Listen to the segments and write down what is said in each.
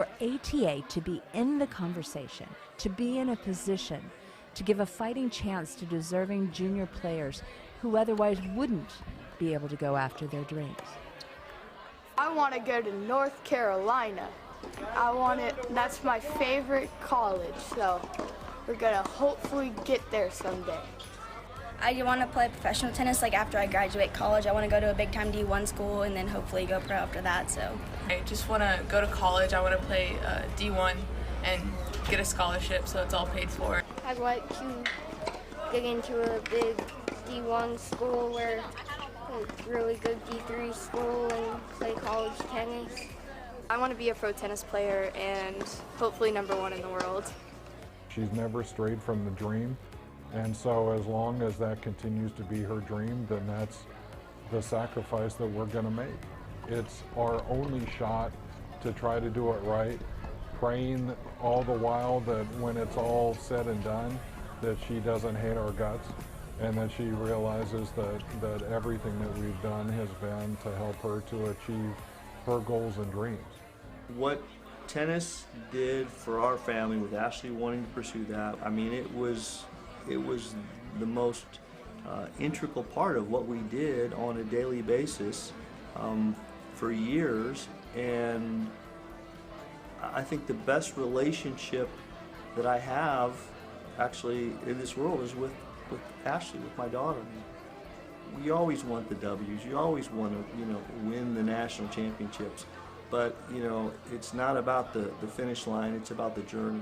For ATA to be in the conversation, to be in a position to give a fighting chance to deserving junior players who otherwise wouldn't be able to go after their dreams. I want to go to North Carolina. That's my favorite college, so we're gonna hopefully get there someday. I want to play professional tennis like after I graduate college. I want to go to a big time D1 school and then hopefully go pro after that. So I just want to go to college. I want to play D1 and get a scholarship so it's all paid for. I'd like to get into a big D1 school where a really good D3 school and play college tennis. I want to be a pro tennis player and hopefully #1 in the world. She's never strayed from the dream. And so as long as that continues to be her dream, then that's the sacrifice that we're going to make. It's our only shot to try to do it right, praying all the while that when it's all said and done, that she doesn't hate our guts and that she realizes that everything that we've done has been to help her to achieve her goals and dreams. What tennis did for our family with Ashley wanting to pursue that, I mean, it was the most integral part of what we did on a daily basis for years, and I think the best relationship that I have actually in this world is with Ashley, with my daughter. You always want the W's, you always want to win the national championships, but it's not about the finish line, it's about the journey.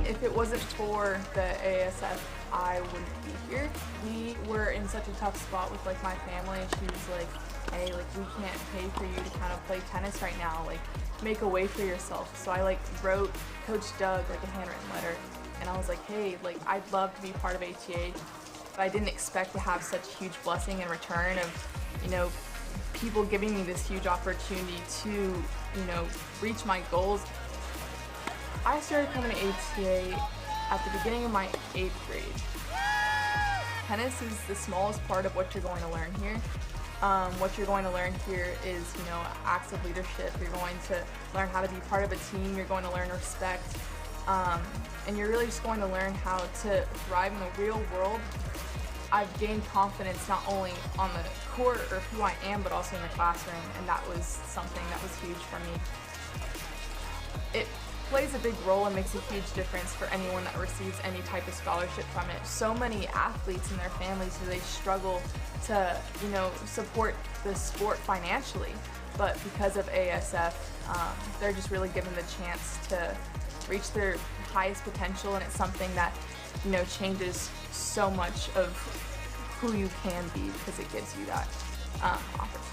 If it wasn't for the AASF, I wouldn't be here. We were in such a tough spot with my family, and she was like, hey, we can't pay for you to kind of play tennis right now, make a way for yourself. So I wrote Coach Doug a handwritten letter, and I was like, hey, I'd love to be part of ATA, but I didn't expect to have such a huge blessing in return of, people giving me this huge opportunity to, reach my goals. I started coming to ATA at the beginning of my 8th grade. Tennis is the smallest part of what you're going to learn here. What you're going to learn here is, acts of leadership. You're going to learn how to be part of a team. You're going to learn respect. And you're really just going to learn how to thrive in the real world. I've gained confidence not only on the court or who I am, but also in the classroom, and that was something that was huge for me. It plays a big role and makes a huge difference for anyone that receives any type of scholarship from it. So many athletes and their families who they struggle to, support the sport financially, but because of AASF, they're just really given the chance to reach their highest potential, and it's something that, changes so much of who you can be because it gives you that opportunity.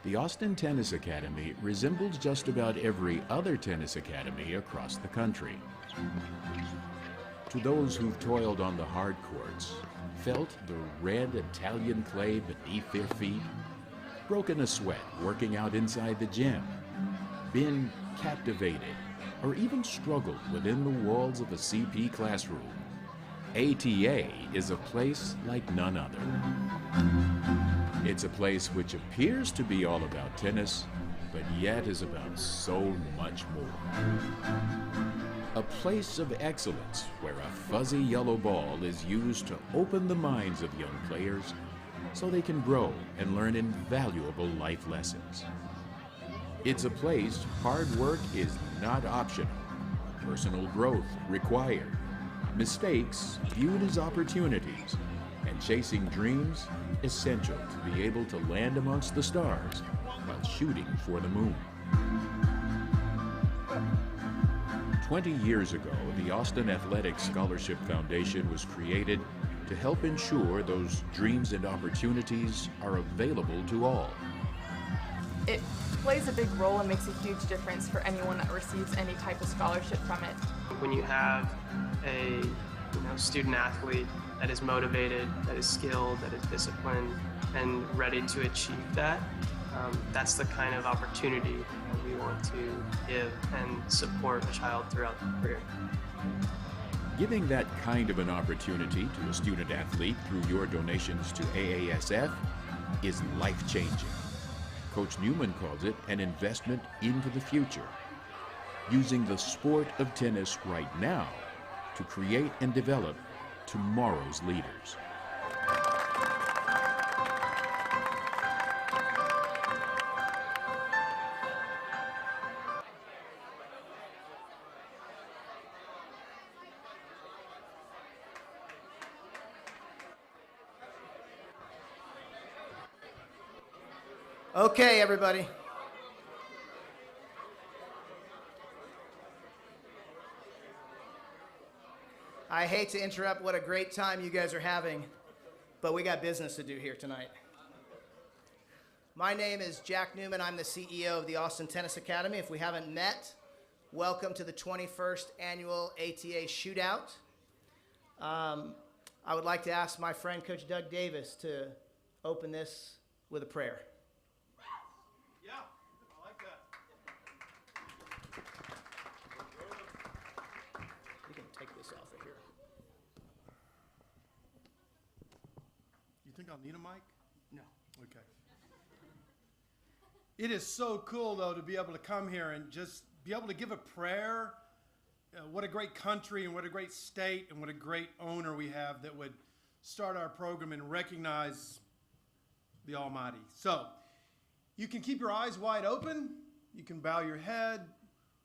The Austin Tennis Academy resembles just about every other tennis academy across the country. To those who've toiled on the hard courts, felt the red Italian clay beneath their feet, broken a sweat working out inside the gym, been captivated, or even struggled within the walls of a CP classroom, ATA is a place like none other. It's a place which appears to be all about tennis, but yet is about so much more. A place of excellence where a fuzzy yellow ball is used to open the minds of young players so they can grow and learn invaluable life lessons. It's a place hard work is not optional, personal growth required, mistakes viewed as opportunities, and chasing dreams essential to be able to land amongst the stars while shooting for the moon. 20 years ago, the Austin Athletics Scholarship Foundation was created to help ensure those dreams and opportunities are available to all. It plays a big role and makes a huge difference for anyone that receives any type of scholarship from it. When you have a student athlete that is motivated, that is skilled, that is disciplined, and ready to achieve that, that's the kind of opportunity that we want to give and support a child throughout their career. Giving that kind of an opportunity to a student athlete through your donations to AASF is life-changing. Coach Newman calls it an investment into the future, using the sport of tennis right now to create and develop tomorrow's leaders. Okay, everybody. I hate to interrupt what a great time you guys are having, but we got business to do here tonight. My name is Jack Newman. I'm the CEO of the Austin Tennis Academy. If we haven't met, welcome to the 21st annual ATA Shootout. I would like to ask my friend, Coach Doug Davis, to open this with a prayer. Yeah, I like that. You can take this off of here. You think I'll need a mic? No. Okay. It is so cool, though, to be able to come here and just be able to give a prayer. What a great country and what a great state and what a great owner we have that would start our program and recognize the Almighty. So you can keep your eyes wide open. You can bow your head,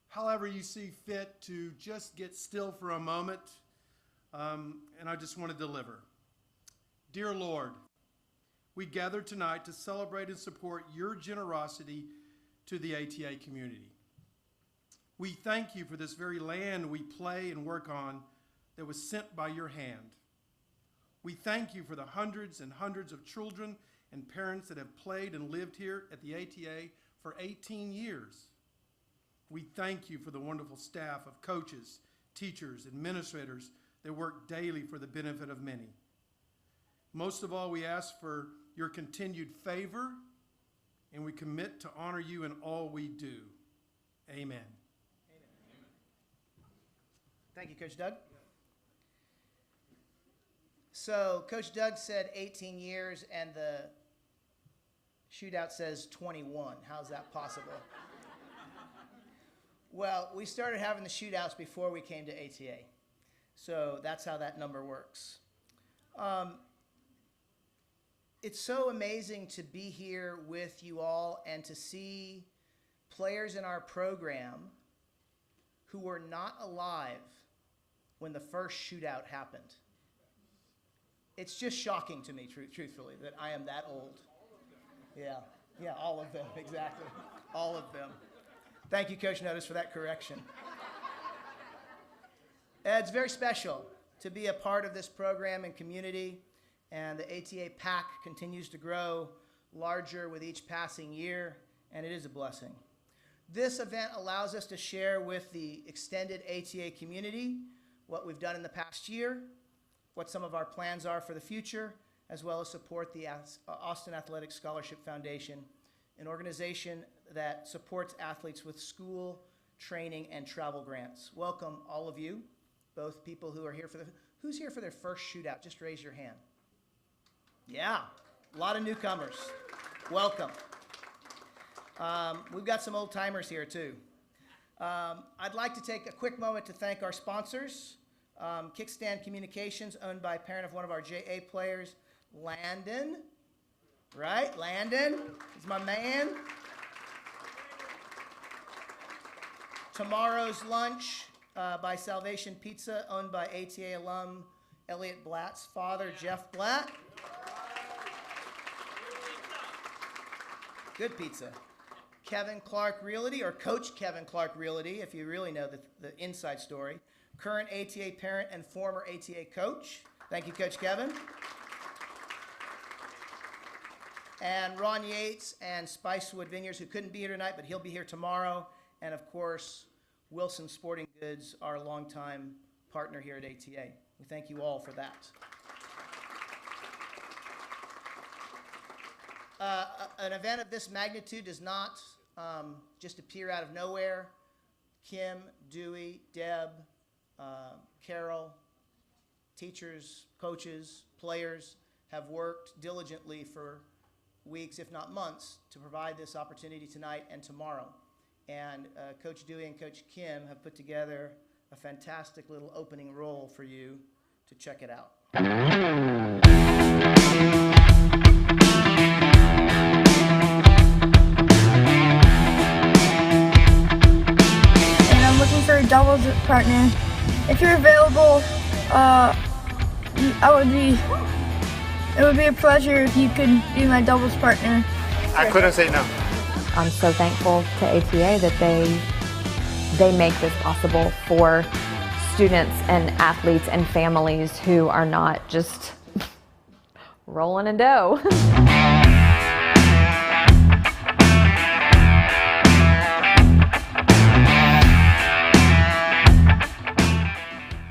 however you see fit, to just get still for a moment. And I just want to deliver. Dear Lord, we gather tonight to celebrate and support your generosity to the ATA community. We thank you for this very land we play and work on that was sent by your hand. We thank you for the hundreds and hundreds of children and parents that have played and lived here at the ATA for 18 years. We thank you for the wonderful staff of coaches, teachers, administrators that work daily for the benefit of many. Most of all, we ask for your continued favor, and we commit to honor you in all we do. Amen. Thank you, Coach Doug. So Coach Doug said 18 years, and the shootout says 21. How's that possible? Well, we started having the shootouts before we came to ATA. So that's how that number works. It's so amazing to be here with you all and to see players in our program who were not alive when the first shootout happened. It's just shocking to me, truthfully, that I am that old. Yeah, all of them, exactly. All of them. Thank you, Coach Notice, for that correction. It's very special to be a part of this program and community, and the ATA PAC continues to grow larger with each passing year, and it is a blessing. This event allows us to share with the extended ATA community what we've done in the past year, what some of our plans are for the future, as well as support the Austin Athletic Scholarship Foundation, an organization that supports athletes with school, training, and travel grants. Welcome, all of you, both people who are here for who's here for their first shootout? Just raise your hand. Yeah, a lot of newcomers. Welcome. We've got some old timers here too. I'd like to take a quick moment to thank our sponsors. Kickstand Communications, owned by a parent of one of our JA players, Landon. Right, Landon is my man. Tomorrow's Lunch by Salvation Pizza, owned by ATA alum Elliot Blatt's father, Jeff Blatt. Good pizza. Kevin Clark Realty, or Coach Kevin Clark Realty, if you really know the inside story. Current ATA parent and former ATA coach. Thank you, Coach Kevin. And Ron Yates and Spicewood Vineyards, who couldn't be here tonight, but he'll be here tomorrow. And of course, Wilson Sporting Goods, our longtime partner here at ATA. We thank you all for that. An event of this magnitude does not just appear out of nowhere. Kim, Dewey, Deb, Carol, teachers, coaches, players have worked diligently for weeks, if not months, to provide this opportunity tonight and tomorrow. And Coach Dewey and Coach Kim have put together a fantastic little opening roll for you to check it out. And I'm looking for a doubles partner. If you're available, it would be a pleasure if you could be my doubles partner. I couldn't say no. I'm so thankful to ATA that they make this possible for students and athletes and families who are not just rolling in dough.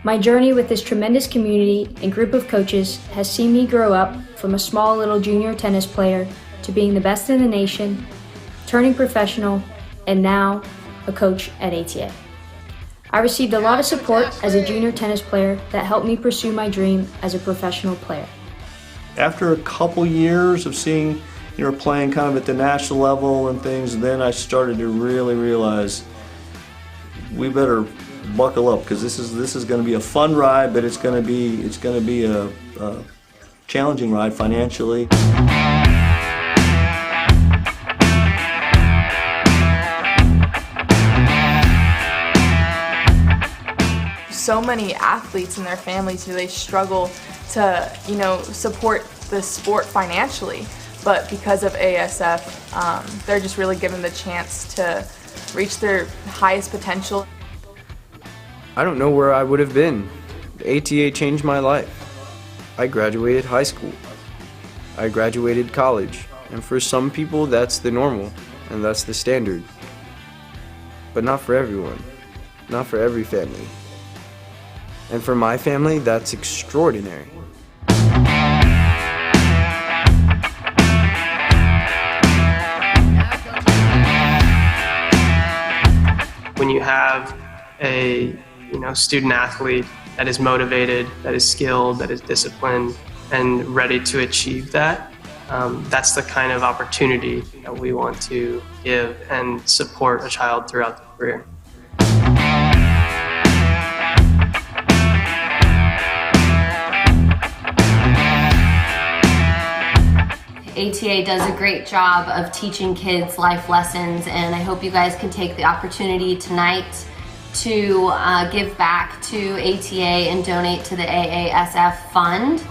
My journey with this tremendous community and group of coaches has seen me grow up from a small little junior tennis player to being the best in the nation, turning professional, and now a coach at ATA. I received a lot of support as a junior tennis player that helped me pursue my dream as a professional player. After a couple years of seeing, playing kind of at the national level and things, then I started to really realize we better buckle up, because this is going to be a fun ride, but it's going to be a challenging ride financially. So many athletes and their families, they struggle to, support the sport financially, but because of AASF, they're just really given the chance to reach their highest potential. I don't know where I would have been. The ATA changed my life. I graduated high school. I graduated college. And for some people, that's the normal, and that's the standard. But not for everyone. Not for every family. And for my family, that's extraordinary. When you have a student athlete that is motivated, that is skilled, that is disciplined, and ready to achieve that, that's the kind of opportunity that we want to give and support a child throughout their career. ATA does a great job of teaching kids life lessons, and I hope you guys can take the opportunity tonight to give back to ATA and donate to the AASF fund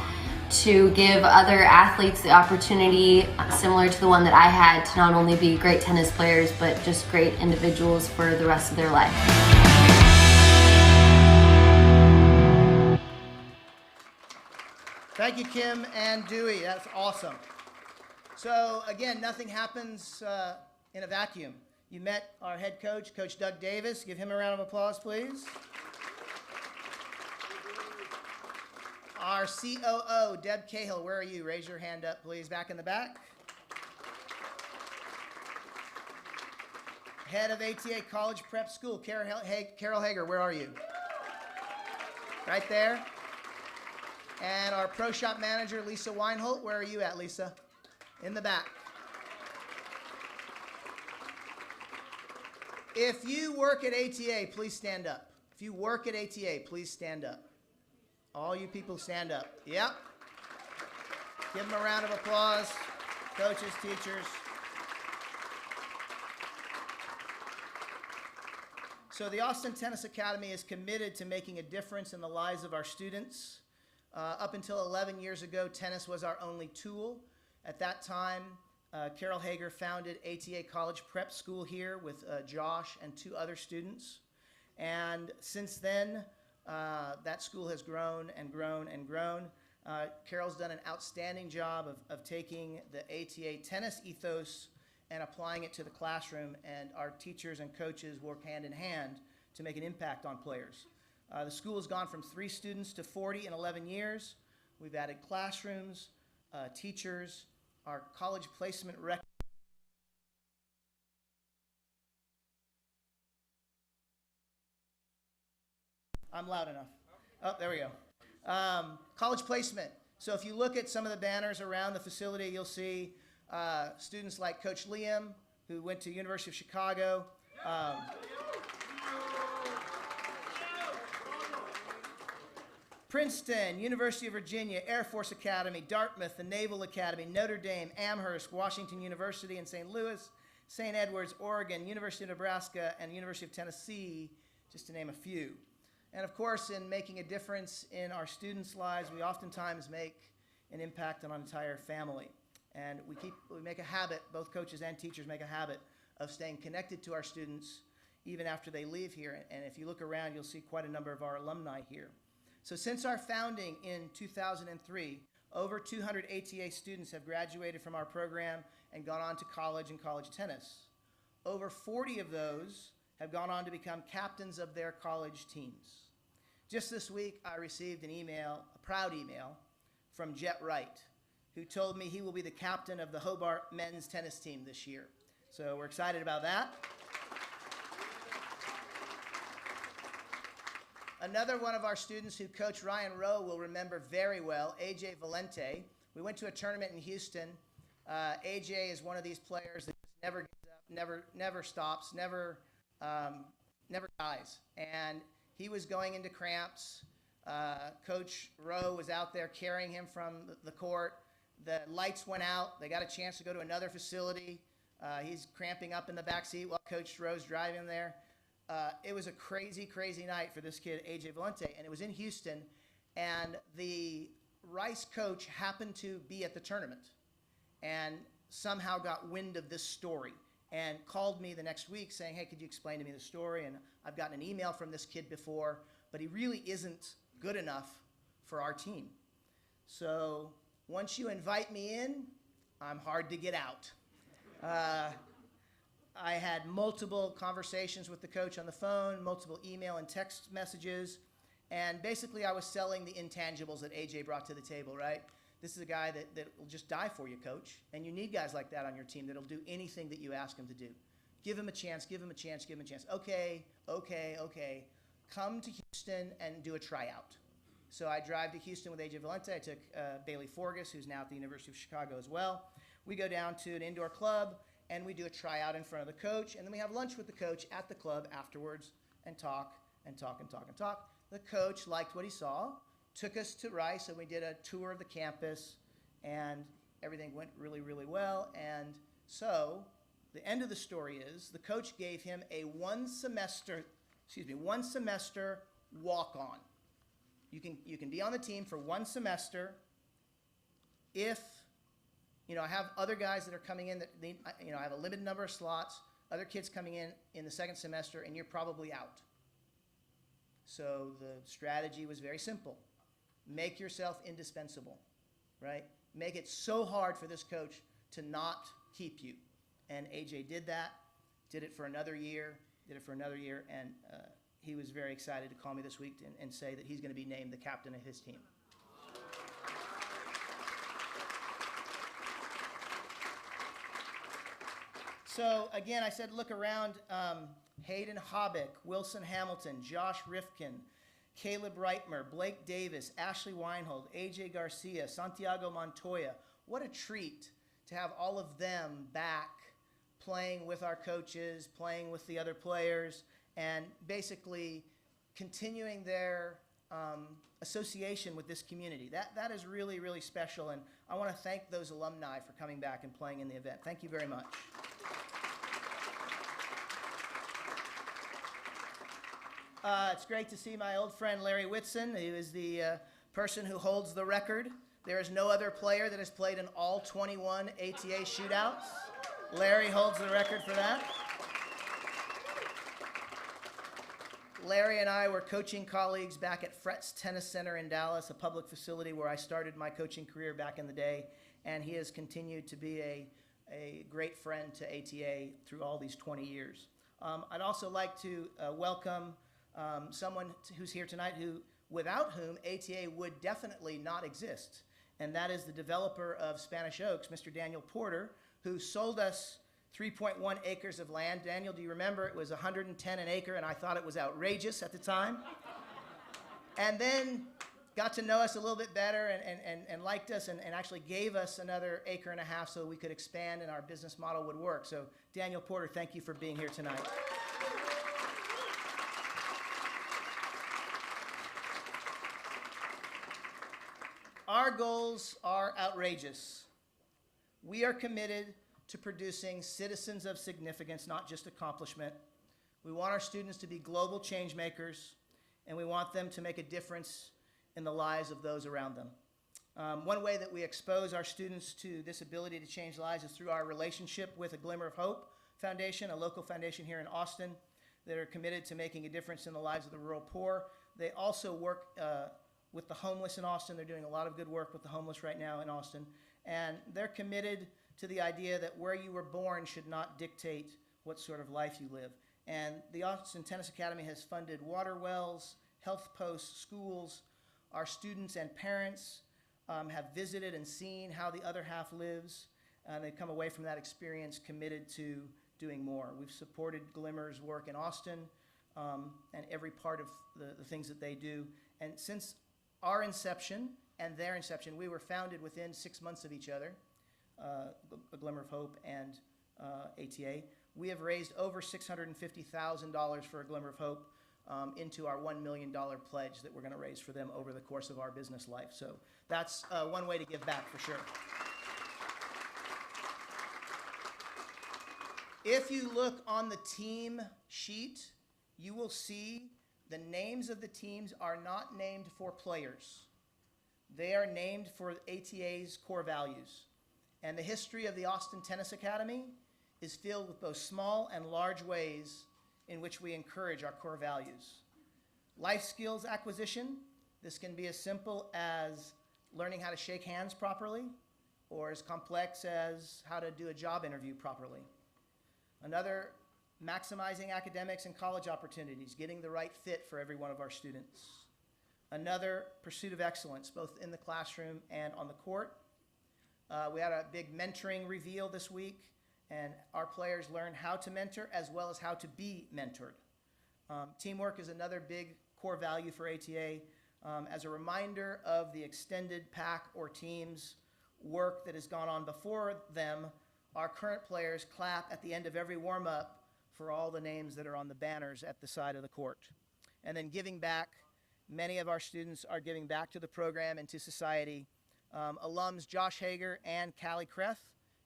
to give other athletes the opportunity similar to the one that I had to not only be great tennis players but just great individuals for the rest of their life. Thank you, Kim and Dewey. That's awesome. So again, nothing happens in a vacuum. You met our head coach, Coach Doug Davis. Give him a round of applause, please. Our COO, Deb Cahill, where are you? Raise your hand up, please. Back in the back. Head of ATA College Prep School, Carol Hager, where are you? Right there. And our Pro Shop Manager, Lisa Weinholt, where are you at, Lisa? In the back. If you work at ATA, please stand up. If you work at ATA, please stand up. All you people stand up. Yep. Give them a round of applause. Coaches, teachers. So the Austin Tennis Academy is committed to making a difference in the lives of our students. Up until 11 years ago, tennis was our only tool. At that time, Carol Hager founded ATA College Prep School here with Josh and 2 other students. And since then, that school has grown and grown and grown. Carol's done an outstanding job of taking the ATA tennis ethos and applying it to the classroom, and our teachers and coaches work hand in hand to make an impact on players. The school has gone from 3 students to 40 in 11 years. We've added classrooms, teachers, our college placement record. I'm loud enough. Oh, there we go. College placement. So if you look at some of the banners around the facility, you'll see students like Coach Liam, who went to University of Chicago. Princeton, University of Virginia, Air Force Academy, Dartmouth, the Naval Academy, Notre Dame, Amherst, Washington University in St. Louis, St. Edwards, Oregon, University of Nebraska, and University of Tennessee, just to name a few. And of course, in making a difference in our students' lives, we oftentimes make an impact on an entire family. And we make a habit, both coaches and teachers make a habit of staying connected to our students even after they leave here. And if you look around, you'll see quite a number of our alumni here. So since our founding in 2003, over 200 ATA students have graduated from our program and gone on to college and college tennis. Over 40 of those have gone on to become captains of their college teams. Just this week, I received an email, a proud email, from Jet Wright, who told me he will be the captain of the Hobart men's tennis team this year. So we're excited about that. Another one of our students who Coach Ryan Rowe will remember very well, AJ Valente. We went to a tournament in Houston. AJ is one of these players that never gives up, never stops, never dies. And he was going into cramps. Coach Rowe was out there carrying him from the court. The lights went out. They got a chance to go to another facility. He's cramping up in the back seat while Coach Rowe's driving him there. It was a crazy, crazy night for this kid, AJ Valente, and it was in Houston, and the Rice coach happened to be at the tournament and somehow got wind of this story and called me the next week saying, hey, could you explain to me the story? And I've gotten an email from this kid before, but he really isn't good enough for our team. So once you invite me in, I'm hard to get out. I had multiple conversations with the coach on the phone, multiple email and text messages, and basically I was selling the intangibles that AJ brought to the table, right? This is a guy that will just die for you, coach, and you need guys like that on your team that'll do anything that you ask him to do. Give him a chance, give him a chance, give him a chance. Okay. Come to Houston and do a tryout. So I drive to Houston with AJ Valente. I took Bailey Forgas, who's now at the University of Chicago as well. We go down to an indoor club, and we do a tryout in front of the coach, and then we have lunch with the coach at the club afterwards and talk. The coach liked what he saw, took us to Rice, and we did a tour of the campus, and everything went really, really well. And so the end of the story is the coach gave him a one semester walk-on. You can be on the team for one semester if, I have other guys that are coming in that need, I have a limited number of slots, other kids coming in the second semester, and you're probably out. So the strategy was very simple. Make yourself indispensable, right? Make it so hard for this coach to not keep you. And AJ did that, did it for another year, and he was very excited to call me this week and say that he's going to be named the captain of his team. So again, I said look around. Hayden Hobbick, Wilson Hamilton, Josh Rifkin, Caleb Reitmer, Blake Davis, Ashley Weinhold, AJ Garcia, Santiago Montoya. What a treat to have all of them back playing with our coaches, playing with the other players, and basically continuing their association with this community. That is really, really special, and I want to thank those alumni for coming back and playing in the event. Thank you very much. It's great to see my old friend Larry Whitson. He was the person who holds the record. There is no other player that has played in all 21 ATA shootouts. Larry holds the record for that. Larry and I were coaching colleagues back at Fretz Tennis Center in Dallas, a public facility where I started my coaching career back in the day, and he has continued to be a great friend to ATA through all these 20 years. I'd also like to welcome someone who's here tonight without whom ATA would definitely not exist, and that is the developer of Spanish Oaks, Mr. Daniel Porter, who sold us 3.1 acres of land. Daniel, do you remember? It was 110 an acre, and I thought it was outrageous at the time. And then got to know us a little bit better and liked us and actually gave us another acre and a half so we could expand and our business model would work. So Daniel Porter, thank you for being here tonight. Our goals are outrageous. We are committed to producing citizens of significance, not just accomplishment. We want our students to be global change makers, and we want them to make a difference in the lives of those around them. One way that we expose our students to this ability to change lives is through our relationship with A Glimmer of Hope Foundation, a local foundation here in Austin that are committed to making a difference in the lives of the rural poor. They also work with the homeless in Austin. They're doing a lot of good work with the homeless right now in Austin. And they're committed to the idea that where you were born should not dictate what sort of life you live. And the Austin Tennis Academy has funded water wells, health posts, schools. Our students and parents have visited and seen how the other half lives. And they've come away from that experience committed to doing more. We've supported Glimmer's work in Austin and every part of the things that they do. And since our inception and their inception, we were founded within 6 months of each other, A Glimmer of Hope and ATA. We have raised over $650,000 for A Glimmer of Hope into our $1 million pledge that we're going to raise for them over the course of our business life. So that's one way to give back for sure. If you look on the team sheet, you will see the names of the teams are not named for players. They are named for ATA's core values. And the history of the Austin Tennis Academy is filled with both small and large ways in which we encourage our core values. Life skills acquisition, this can be as simple as learning how to shake hands properly, or as complex as how to do a job interview properly. Another, maximizing academics and college opportunities, getting the right fit for every one of our students. Another, pursuit of excellence, both in the classroom and on the court. We had a big mentoring reveal this week, and our players learned how to mentor as well as how to be mentored. Teamwork is another big core value for ATA. As a reminder of the extended pack or team's work that has gone on before them, our current players clap at the end of every warm-up for all the names that are on the banners at the side of the court. And then giving back, many of our students are giving back to the program and to society. Alums Josh Hager and Callie Kreth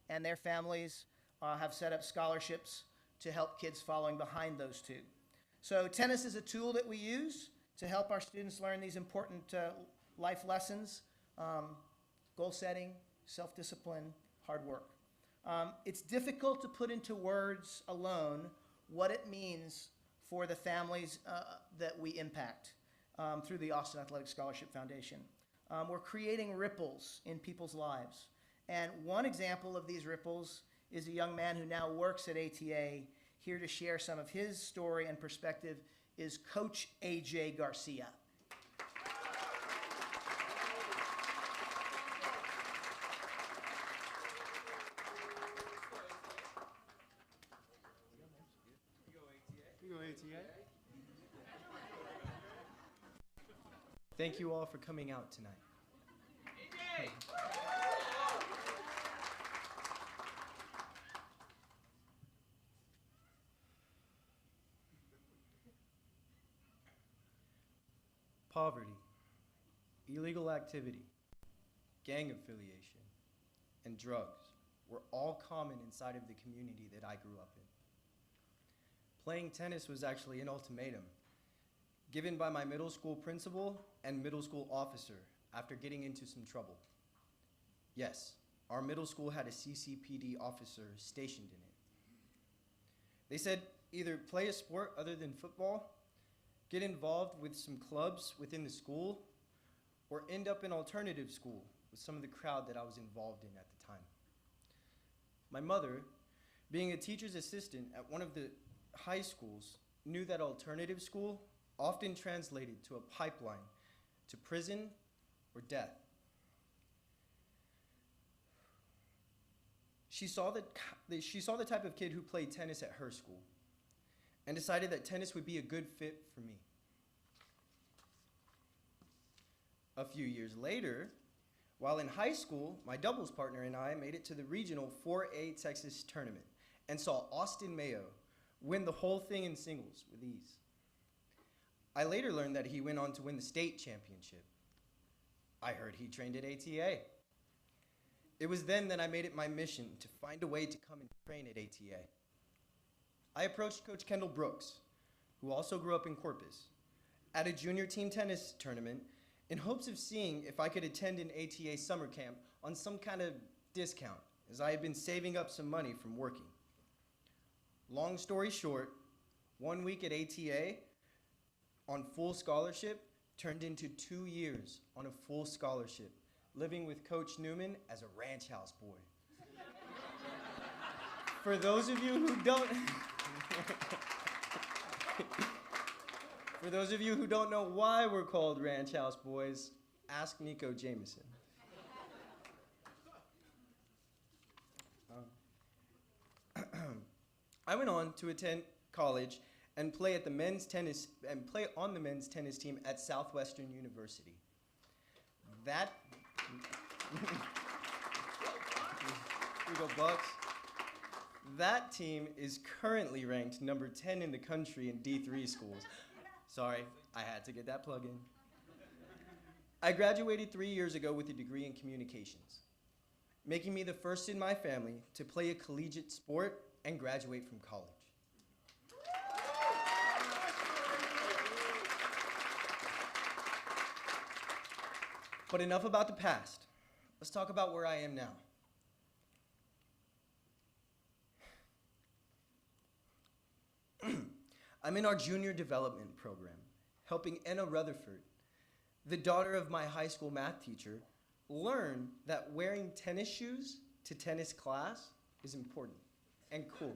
and their families have set up scholarships to help kids following behind those two. So tennis is a tool that we use to help our students learn these important life lessons, goal setting, self-discipline, hard work. It's difficult to put into words alone what it means for the families that we impact through the Austin Athletic Scholarship Foundation. We're creating ripples in people's lives. And one example of these ripples is a young man who now works at ATA. Here to share some of his story and perspective is Coach AJ Garcia. Thank you all for coming out tonight. Poverty, illegal activity, gang affiliation, and drugs were all common inside of the community that I grew up in. Playing tennis was actually an ultimatum given by my middle school principal and middle school officer after getting into some trouble. Yes, our middle school had a CCPD officer stationed in it. They said either play a sport other than football, get involved with some clubs within the school, or end up in alternative school with some of the crowd that I was involved in at the time. My mother, being a teacher's assistant at one of the high schools, knew that alternative school often translated to a pipeline to prison or death. She saw the type of kid who played tennis at her school and decided that tennis would be a good fit for me. A few years later, while in high school, my doubles partner and I made it to the regional 4A Texas tournament and saw Austin Mayo win the whole thing in singles with ease. I later learned that he went on to win the state championship. I heard he trained at ATA. It was then that I made it my mission to find a way to come and train at ATA. I approached Coach Kendall Brooks, who also grew up in Corpus, at a junior team tennis tournament in hopes of seeing if I could attend an ATA summer camp on some kind of discount, as I had been saving up some money from working. Long story short, 1 week at ATA on full scholarship turned into 2 years on a full scholarship, living with Coach Newman as a ranch house boy. For those of you who don't know why we're called ranch house boys, ask Nico Jameson. I went on to attend college and play on the men's tennis team at Southwestern University. That we go Bucks. That team is currently ranked number 10 in the country in D3 schools. Sorry, I had to get that plug in. I graduated 3 years ago with a degree in communications, making me the first in my family to play a collegiate sport and graduate from college. But enough about the past. Let's talk about where I am now. I'm in our junior development program, helping Enna Rutherford, the daughter of my high school math teacher, learn that wearing tennis shoes to tennis class is important and cool.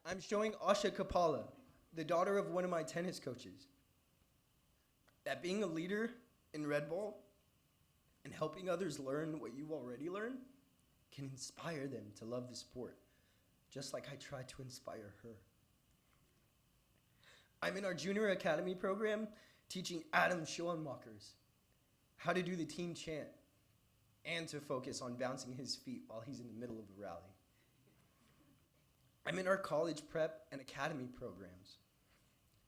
I'm showing Asha Kapala, the daughter of one of my tennis coaches, that being a leader in Red Ball and helping others learn what you already learned can inspire them to love the sport, just like I tried to inspire her. I'm in our junior academy program teaching Adam Schoenmakers how to do the team chant and to focus on bouncing his feet while he's in the middle of the rally. I'm in our college prep and academy programs.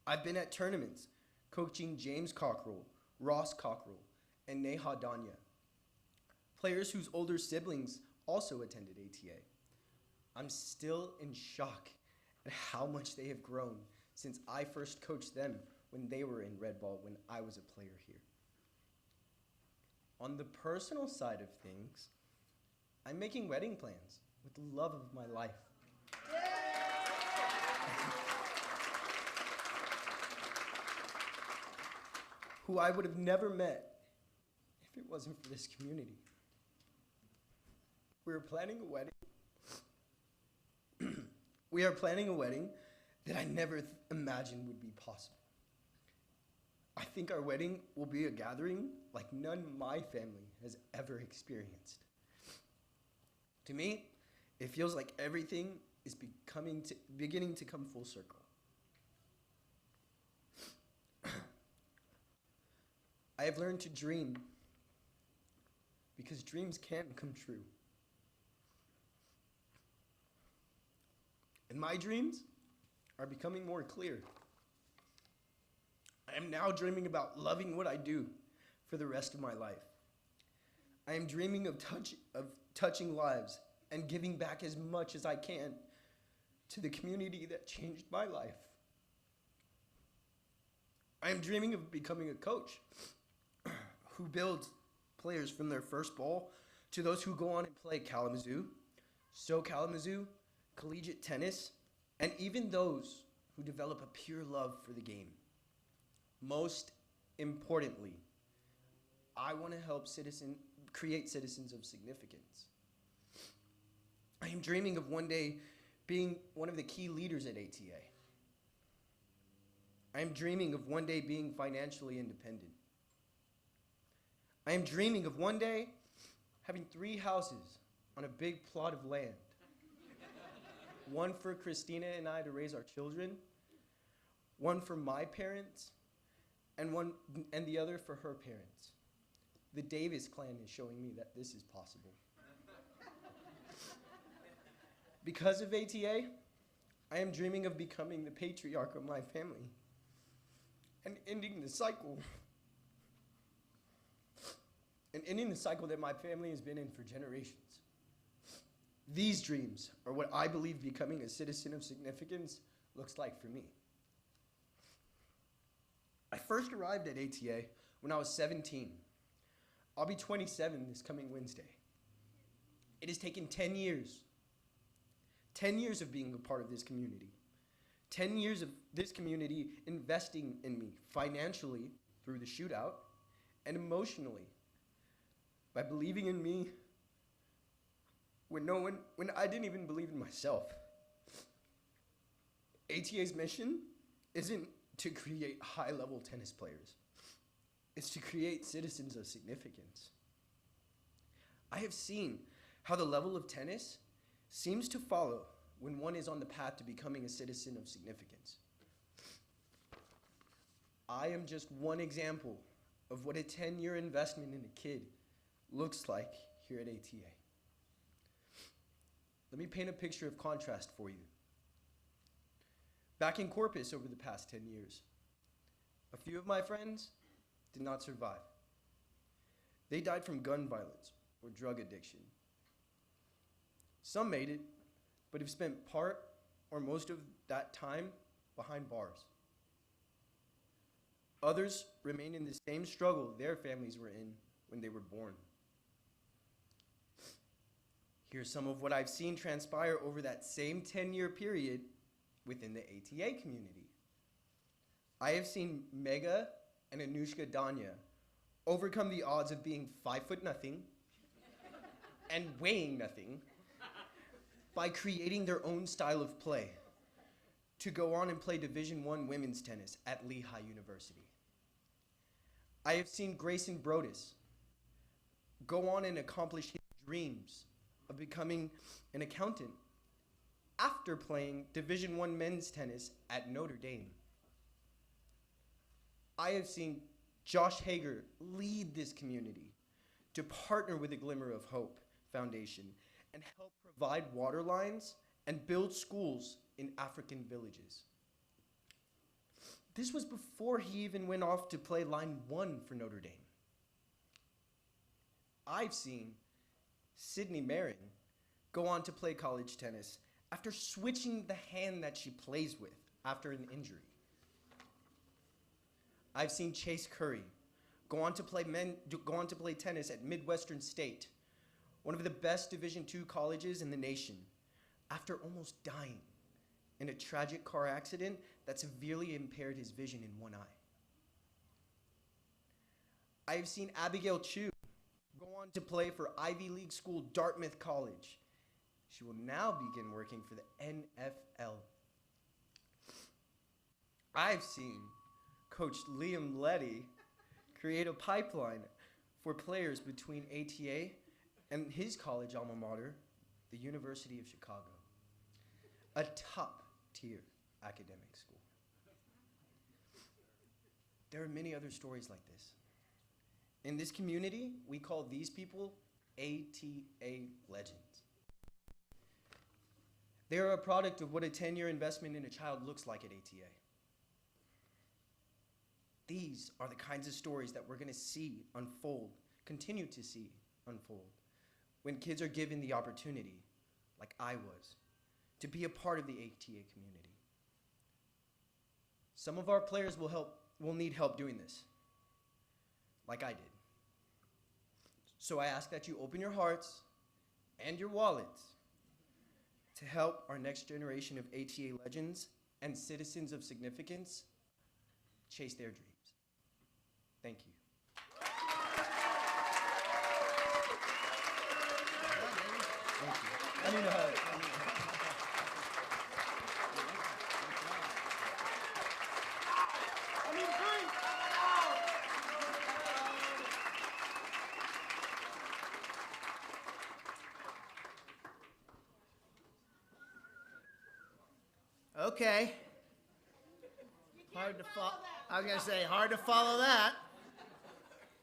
I've been at tournaments coaching James Cockrell, Ross Cockrell, and Neha Danya, players whose older siblings also attended ATA. I'm still in shock at how much they have grown since I first coached them when they were in Red Ball when I was a player here. On the personal side of things, I'm making wedding plans with the love of my life. Who I would have never met if it wasn't for this community. We are planning a wedding. We are planning a wedding that I never imagined would be possible. I think our wedding will be a gathering like none my family has ever experienced. To me, it feels like everything is beginning to come full circle. I have learned to dream because dreams can come true. And my dreams are becoming more clear. I am now dreaming about loving what I do for the rest of my life. I am dreaming of touching lives and giving back as much as I can to the community that changed my life. I am dreaming of becoming a coach who builds players from their first ball to those who go on and play Kalamazoo, Kalamazoo, collegiate tennis, and even those who develop a pure love for the game. Most importantly, I want to help create citizens of significance. I am dreaming of one day being one of the key leaders at ATA. I am dreaming of one day being financially independent. I am dreaming of one day having 3 houses on a big plot of land. One for Christina and I to raise our children, one for my parents, and the other for her parents. The Davis clan is showing me that this is possible. Because of ATA, I am dreaming of becoming the patriarch of my family and ending the cycle that my family has been in for generations. These dreams are what I believe becoming a citizen of significance looks like for me. I first arrived at ATA when I was 17. I'll be 27 this coming Wednesday. It has taken 10 years. 10 years of being a part of this community. 10 years of this community investing in me financially through the Shootout and emotionally by believing in me when I didn't even believe in myself. ATA's mission isn't to create high-level tennis players. It's to create citizens of significance. I have seen how the level of tennis seems to follow when one is on the path to becoming a citizen of significance. I am just one example of what a 10-year investment in a kid looks like here at ATA. Let me paint a picture of contrast for you. Back in Corpus over the past 10 years, a few of my friends did not survive. They died from gun violence or drug addiction. Some made it, but have spent part or most of that time behind bars. Others remain in the same struggle their families were in when they were born. Here's some of what I've seen transpire over that same 10-year period within the ATA community. I have seen Mega and Anushka Danya overcome the odds of being 5'0" and weighing nothing by creating their own style of play to go on and play Division I women's tennis at Lehigh University. I have seen Grayson Brodus go on and accomplish his dreams of becoming an accountant after playing Division I men's tennis at Notre Dame. I have seen Josh Hager lead this community to partner with the Glimmer of Hope Foundation and help provide water lines and build schools in African villages. This was before he even went off to play Line 1 for Notre Dame. I've seen Sydney Marin go on to play college tennis after switching the hand that she plays with after an injury. I've seen Chase Curry go on to play tennis at Midwestern State, one of the best Division II colleges in the nation, after almost dying in a tragic car accident that severely impaired his vision in one eye. I have seen Abigail Chu go on to play for Ivy League school Dartmouth College. She will now begin working for the NFL. I've seen Coach Liam Letty create a pipeline for players between ATA and his college alma mater, the University of Chicago, a top-tier academic school. There are many other stories like this. In this community, we call these people ATA legends. They are a product of what a 10-year investment in a child looks like at ATA. These are the kinds of stories that we're going to see unfold, continue to see unfold, when kids are given the opportunity, like I was, to be a part of the ATA community. Some of our players will need help doing this, like I did. So I ask that you open your hearts and your wallets to help our next generation of ATA legends and citizens of significance chase their dreams. Thank you. Thank you. I need a hug. Okay. Hard to follow. I was going to say, hard to follow that.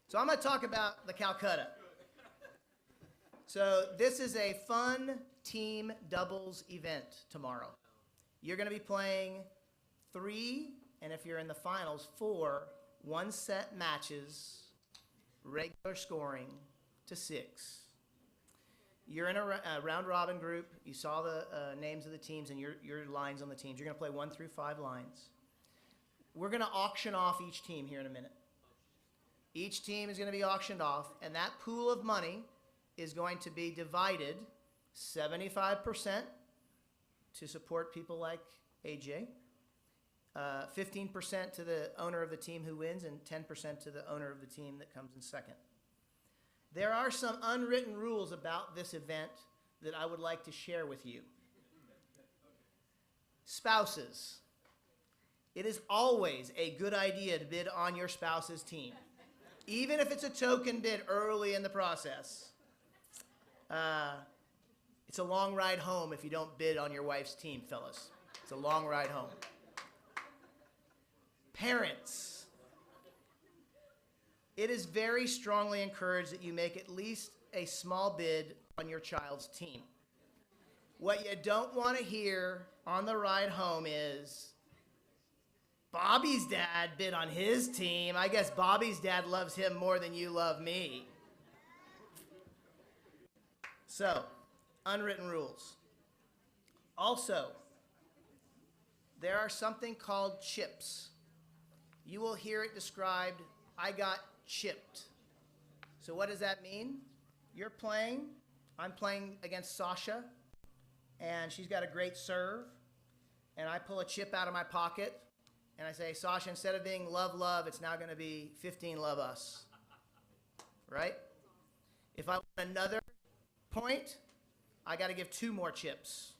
So I'm going to talk about the Calcutta. So this is a fun team doubles event tomorrow. You're going to be playing 3, and if you're in the finals, 4 one-set matches, regular scoring to 6. You're in a round-robin group. You saw the names of the teams and your lines on the teams. You're going to play 1 through 5 lines. We're going to auction off each team here in a minute. Each team is going to be auctioned off, and that pool of money is going to be divided 75% to support people like AJ, 15% to the owner of the team who wins, and 10% to the owner of the team that comes in second. There are some unwritten rules about this event that I would like to share with you. Spouses. It is always a good idea to bid on your spouse's team, even if it's a token bid early in the process. It's a long ride home if you don't bid on your wife's team, fellas. It's a long ride home. Parents. It is very strongly encouraged that you make at least a small bid on your child's team. What you don't want to hear on the ride home is, Bobby's dad bid on his team. I guess Bobby's dad loves him more than you love me. So, unwritten rules. Also, there are something called chips. You will hear it described, I got chipped. So what does that mean? You're playing, I'm playing against Sasha, and she's got a great serve, and I pull a chip out of my pocket, and I say, Sasha, instead of being love, love, it's now going to be 15 love us. right? If I want another point, I got to give 2 more chips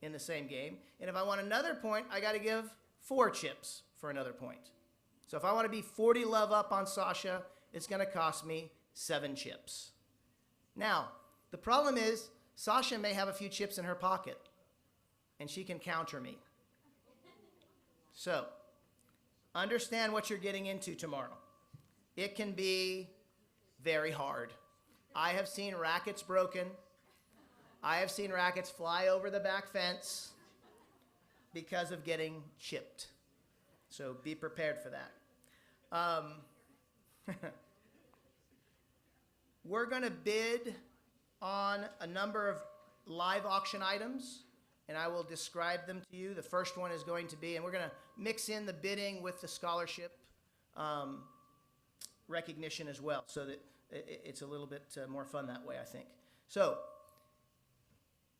in the same game. And if I want another point, I got to give 4 chips for another point. So if I want to be 40 love up on Sasha, it's going to cost me 7 chips. Now, the problem is Sasha may have a few chips in her pocket, and she can counter me. So, understand what you're getting into tomorrow. It can be very hard. I have seen rackets broken. I have seen rackets fly over the back fence because of getting chipped. So be prepared for that. We're going to bid on a number of live auction items, and I will describe them to you. The first one is going to be, and we're going to mix in the bidding with the scholarship recognition as well, so that it's a little bit more fun that way, I think. So,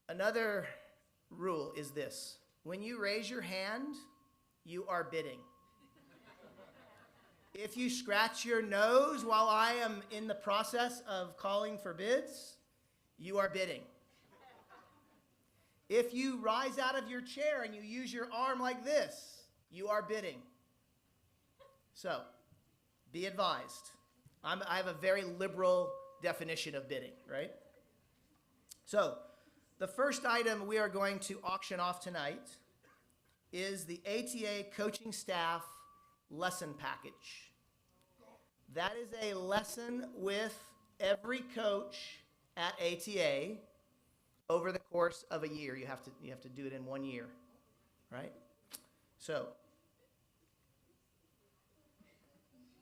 another rule is this. When you raise your hand, you are bidding. If you scratch your nose while I am in the process of calling for bids, you are bidding. If you rise out of your chair and you use your arm like this, you are bidding. So, be advised. I have a very liberal definition of bidding, right? So, the first item we are going to auction off tonight is the ATA coaching staff lesson package. That is a lesson with every coach at ATA over the course of a year. You have to do it in 1 year, right? So,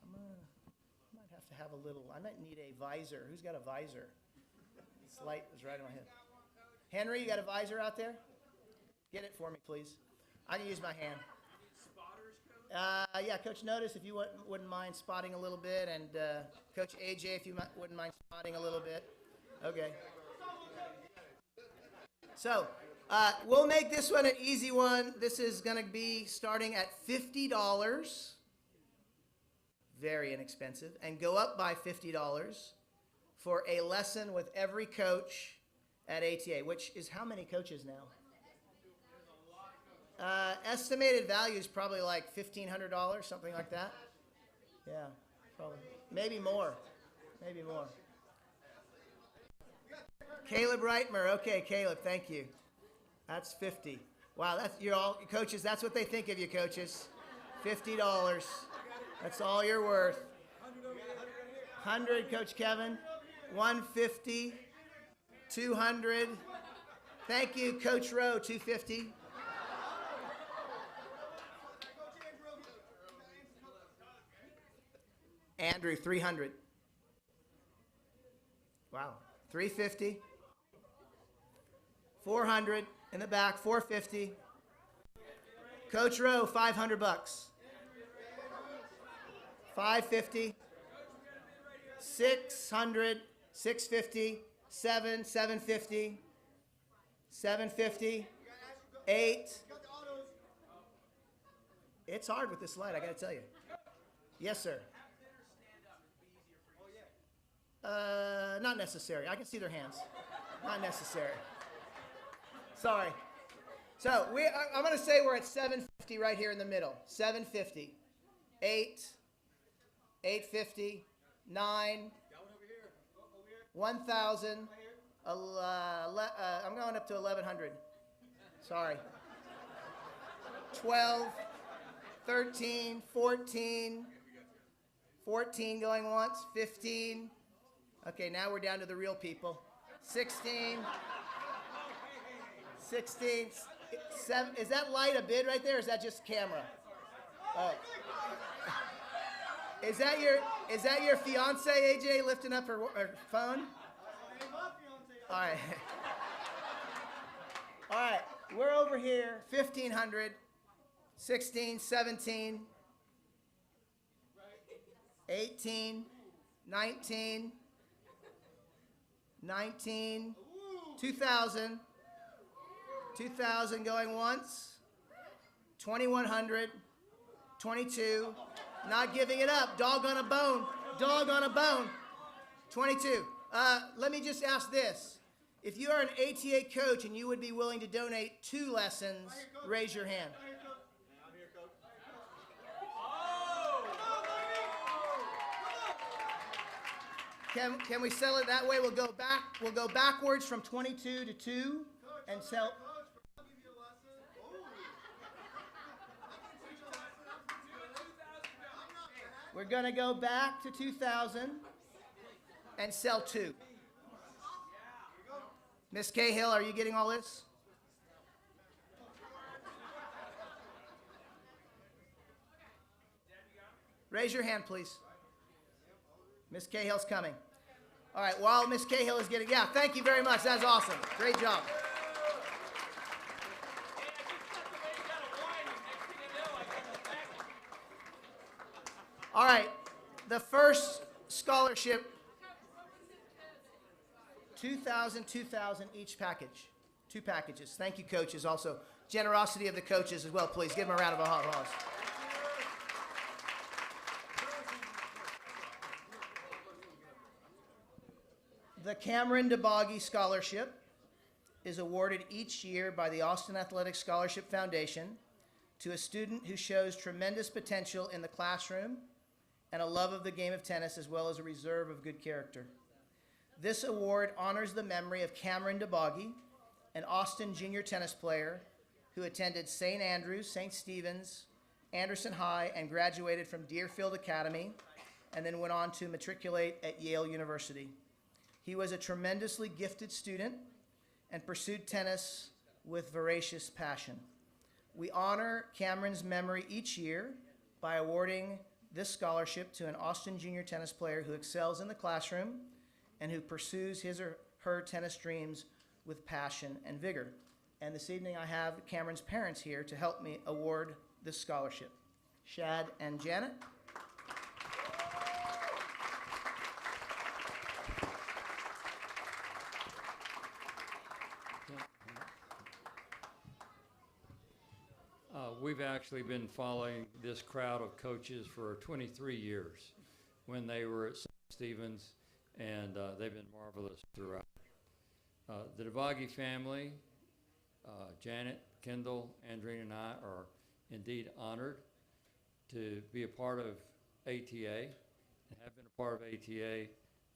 I might have to have a little, I might need a visor. Who's got a visor? This light is right on my head. Henry, you got a visor out there? Get it for me, please. I can use my hand. Yeah, Coach Notice, if you wouldn't mind spotting a little bit, and Coach AJ, if you wouldn't mind spotting a little bit. Okay. So, we'll make this one an easy one. This is going to be starting at $50, very inexpensive, and go up by $50 for a lesson with every coach at ATA, which is how many coaches now? Estimated value is probably like $1,500, something like that. Yeah, probably. Maybe more. Maybe more. Caleb Reitmer. Okay, Caleb, thank you. That's 50. Wow, you're all coaches. That's what they think of you, coaches. $50. That's all you're worth. 100, Coach Kevin. 150. 200. Thank you, Coach Rowe. 250. Andrew, 300. Wow. 350. 400 in the back. 450. Coach Rowe, $500. 550. 600. 650. 750. 750. 8. It's hard with this light, I got to tell you. Yes, sir. Not necessary. I can see their hands. Not necessary. Sorry. So I'm going to say we're at 750 right here in the middle. 750. 8. 850. 9. 1,000. I'm going up to 1,100. Sorry. 12. 13. 14. 14 going once. 15. Okay, now we're down to the real people. 16. 16. 7. Is that light a bid right there, or is that just camera? Oh. Is that your fiance, AJ, lifting up her phone? All right. All right, we're over here. 1,500. 16, 17. 18. 19. 19, 2,000, 2,000 going once, 2,100, 22, not giving it up, dog on a bone, 22. Let me just ask this. If you are an ATA coach and you would be willing to donate 2 lessons, raise your hand. Can we sell it that way? We'll go back. We'll go backwards from 22 to 2 and sell. We're going to go back to 2,000 and sell 2. Miss Cahill, are you getting all this? Raise your hand, please. Miss Cahill's coming. All right, while Miss Cahill is getting, yeah, thank you very much. That's awesome. Great job. All right, the first scholarship, 2,000, 2,000 each package. 2 packages. Thank you, coaches. Also, generosity of the coaches as well, please. Give them a round of applause. The Cameron DeBoggy Scholarship is awarded each year by the Austin Athletic Scholarship Foundation to a student who shows tremendous potential in the classroom and a love of the game of tennis, as well as a reserve of good character. This award honors the memory of Cameron DeBoggy, an Austin junior tennis player who attended St. Andrews, St. Stephen's, Anderson High, and graduated from Deerfield Academy, and then went on to matriculate at Yale University. He was a tremendously gifted student and pursued tennis with voracious passion. We honor Cameron's memory each year by awarding this scholarship to an Austin junior tennis player who excels in the classroom and who pursues his or her tennis dreams with passion and vigor. And this evening I have Cameron's parents here to help me award this scholarship. Shad and Janet. We've actually been following this crowd of coaches for 23 years when they were at St. Stephen's, and they've been marvelous throughout. The DeBoggy family, Janet, Kendall, Andrine, and I are indeed honored to be a part of ATA and have been a part of ATA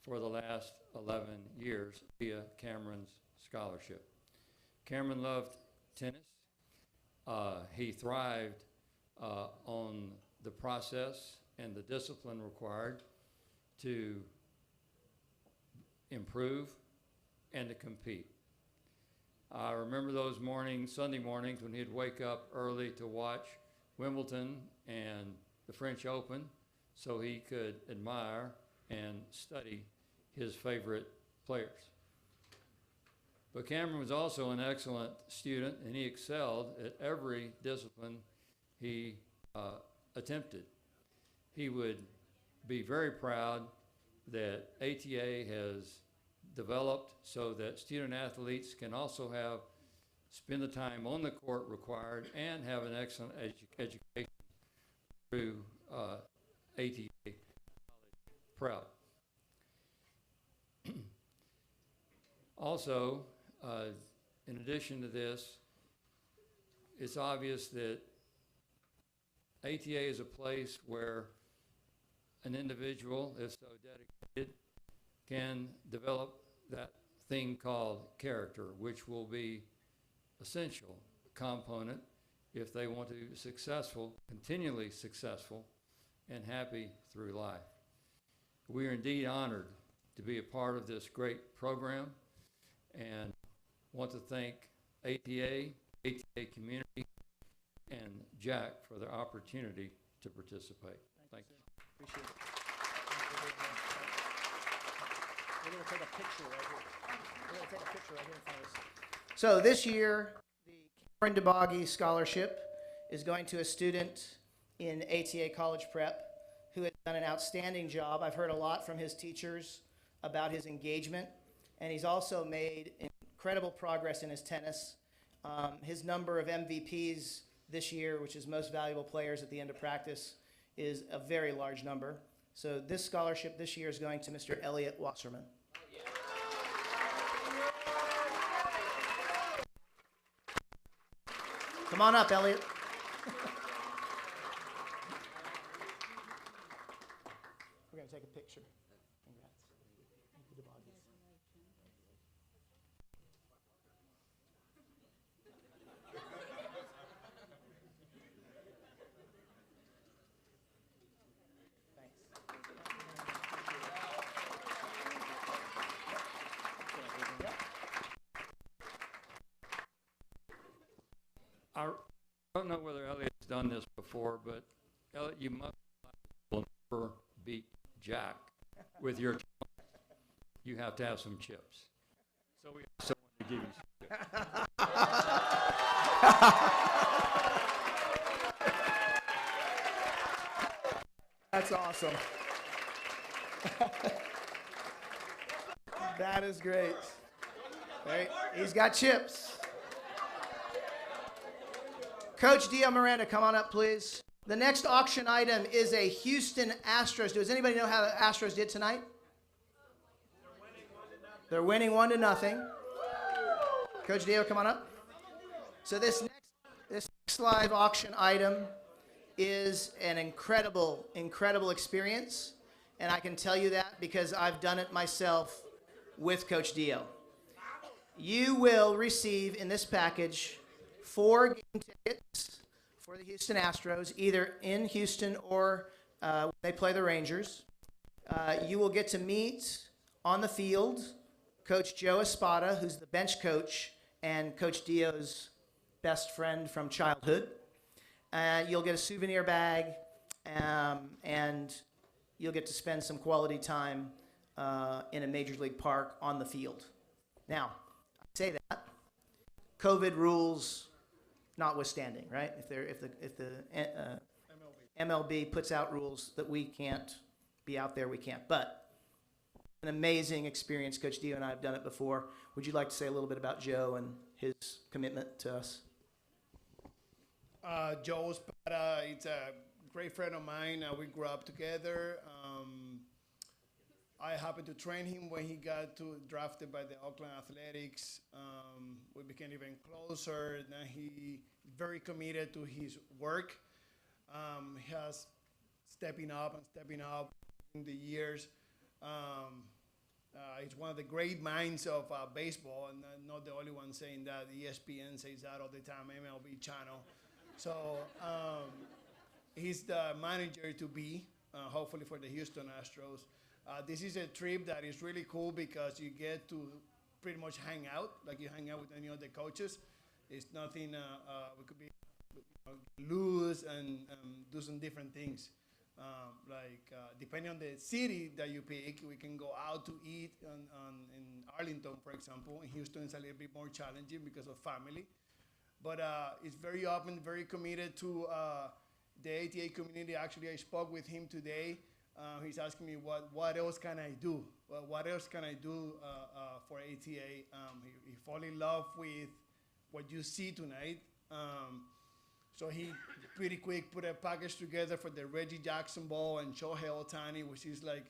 for the last 11 years via Cameron's scholarship. Cameron loved tennis. He thrived on the process and the discipline required to improve and to compete. I remember those mornings, Sunday mornings, when he'd wake up early to watch Wimbledon and the French Open so he could admire and study his favorite players. But Cameron was also an excellent student, and he excelled at every discipline he attempted. He would be very proud that ATA has developed so that student athletes can also spend the time on the court required and have an excellent education through ATA College Prep. Also, in addition to this, it's obvious that ATA is a place where an individual, if so dedicated, can develop that thing called character, which will be essential component if they want to be successful, continually successful, and happy through life. We are indeed honored to be a part of this great program, and want to thank ATA community, and Jack for the opportunity to participate. Thank you. Appreciate it. We're going to take a picture right here. We're going to take a picture right here in front of us. So this year, the Cameron DeBoggy Scholarship is going to a student in ATA College Prep who has done an outstanding job. I've heard a lot from his teachers about his engagement, and he's also made incredible progress in his tennis. His number of MVPs this year, which is most valuable players at the end of practice, is a very large number. So this scholarship this year is going to Mr. Elliot Wasserman. Come on up, Elliot. We're going to take a picture. Congrats. Thank you, Devontae. I don't know whether Elliot's done this before, but Elliot, you must never beat Jack with your. You have to have some chips. So we have someone to give you some chips. That's awesome. That is great. Right. He's got chips. Coach Dio Miranda, come on up, please. The next auction item is a Houston Astros. Does anybody know how the Astros did tonight? They're winning 1-0. Coach Dio, come on up. So this next live auction item is an incredible experience. And I can tell you that because I've done it myself with Coach Dio. You will receive in this package 4 game tickets for the Houston Astros, either in Houston or when they play the Rangers. You will get to meet on the field Coach Joe Espada, who's the bench coach and Coach Dio's best friend from childhood. You'll get a souvenir bag, and you'll get to spend some quality time in a Major League park on the field. Now, I say that, COVID rules notwithstanding, right? If the MLB puts out rules that we can't be out there, we can't. But an amazing experience. Coach Dio and I have done it before. Would you like to say a little bit about Joe and his commitment to us? Joe Espada, it's a great friend of mine. We grew up together. I happened to train him when he got drafted by the Oakland Athletics. We became even closer. Now he's very committed to his work. He has stepping up in the years. He's one of the great minds of baseball, and not the only one saying that. ESPN says that all the time, MLB channel. So he's the manager to be, hopefully for the Houston Astros. This is a trip that is really cool because you get to pretty much hang out, like you hang out with any other coaches. It's nothing, we could be loose and do some different things. Depending on the city that you pick, we can go out to eat in Arlington, for example. In Houston, it's a little bit more challenging because of family. But it's very open, very committed to the ATA community. Actually, I spoke with him today. He's asking me what else can I do? What else can I do for ATA? He fell in love with what you see tonight. So he pretty quick put a package together for the Reggie Jackson ball and Shohei Ohtani, which is like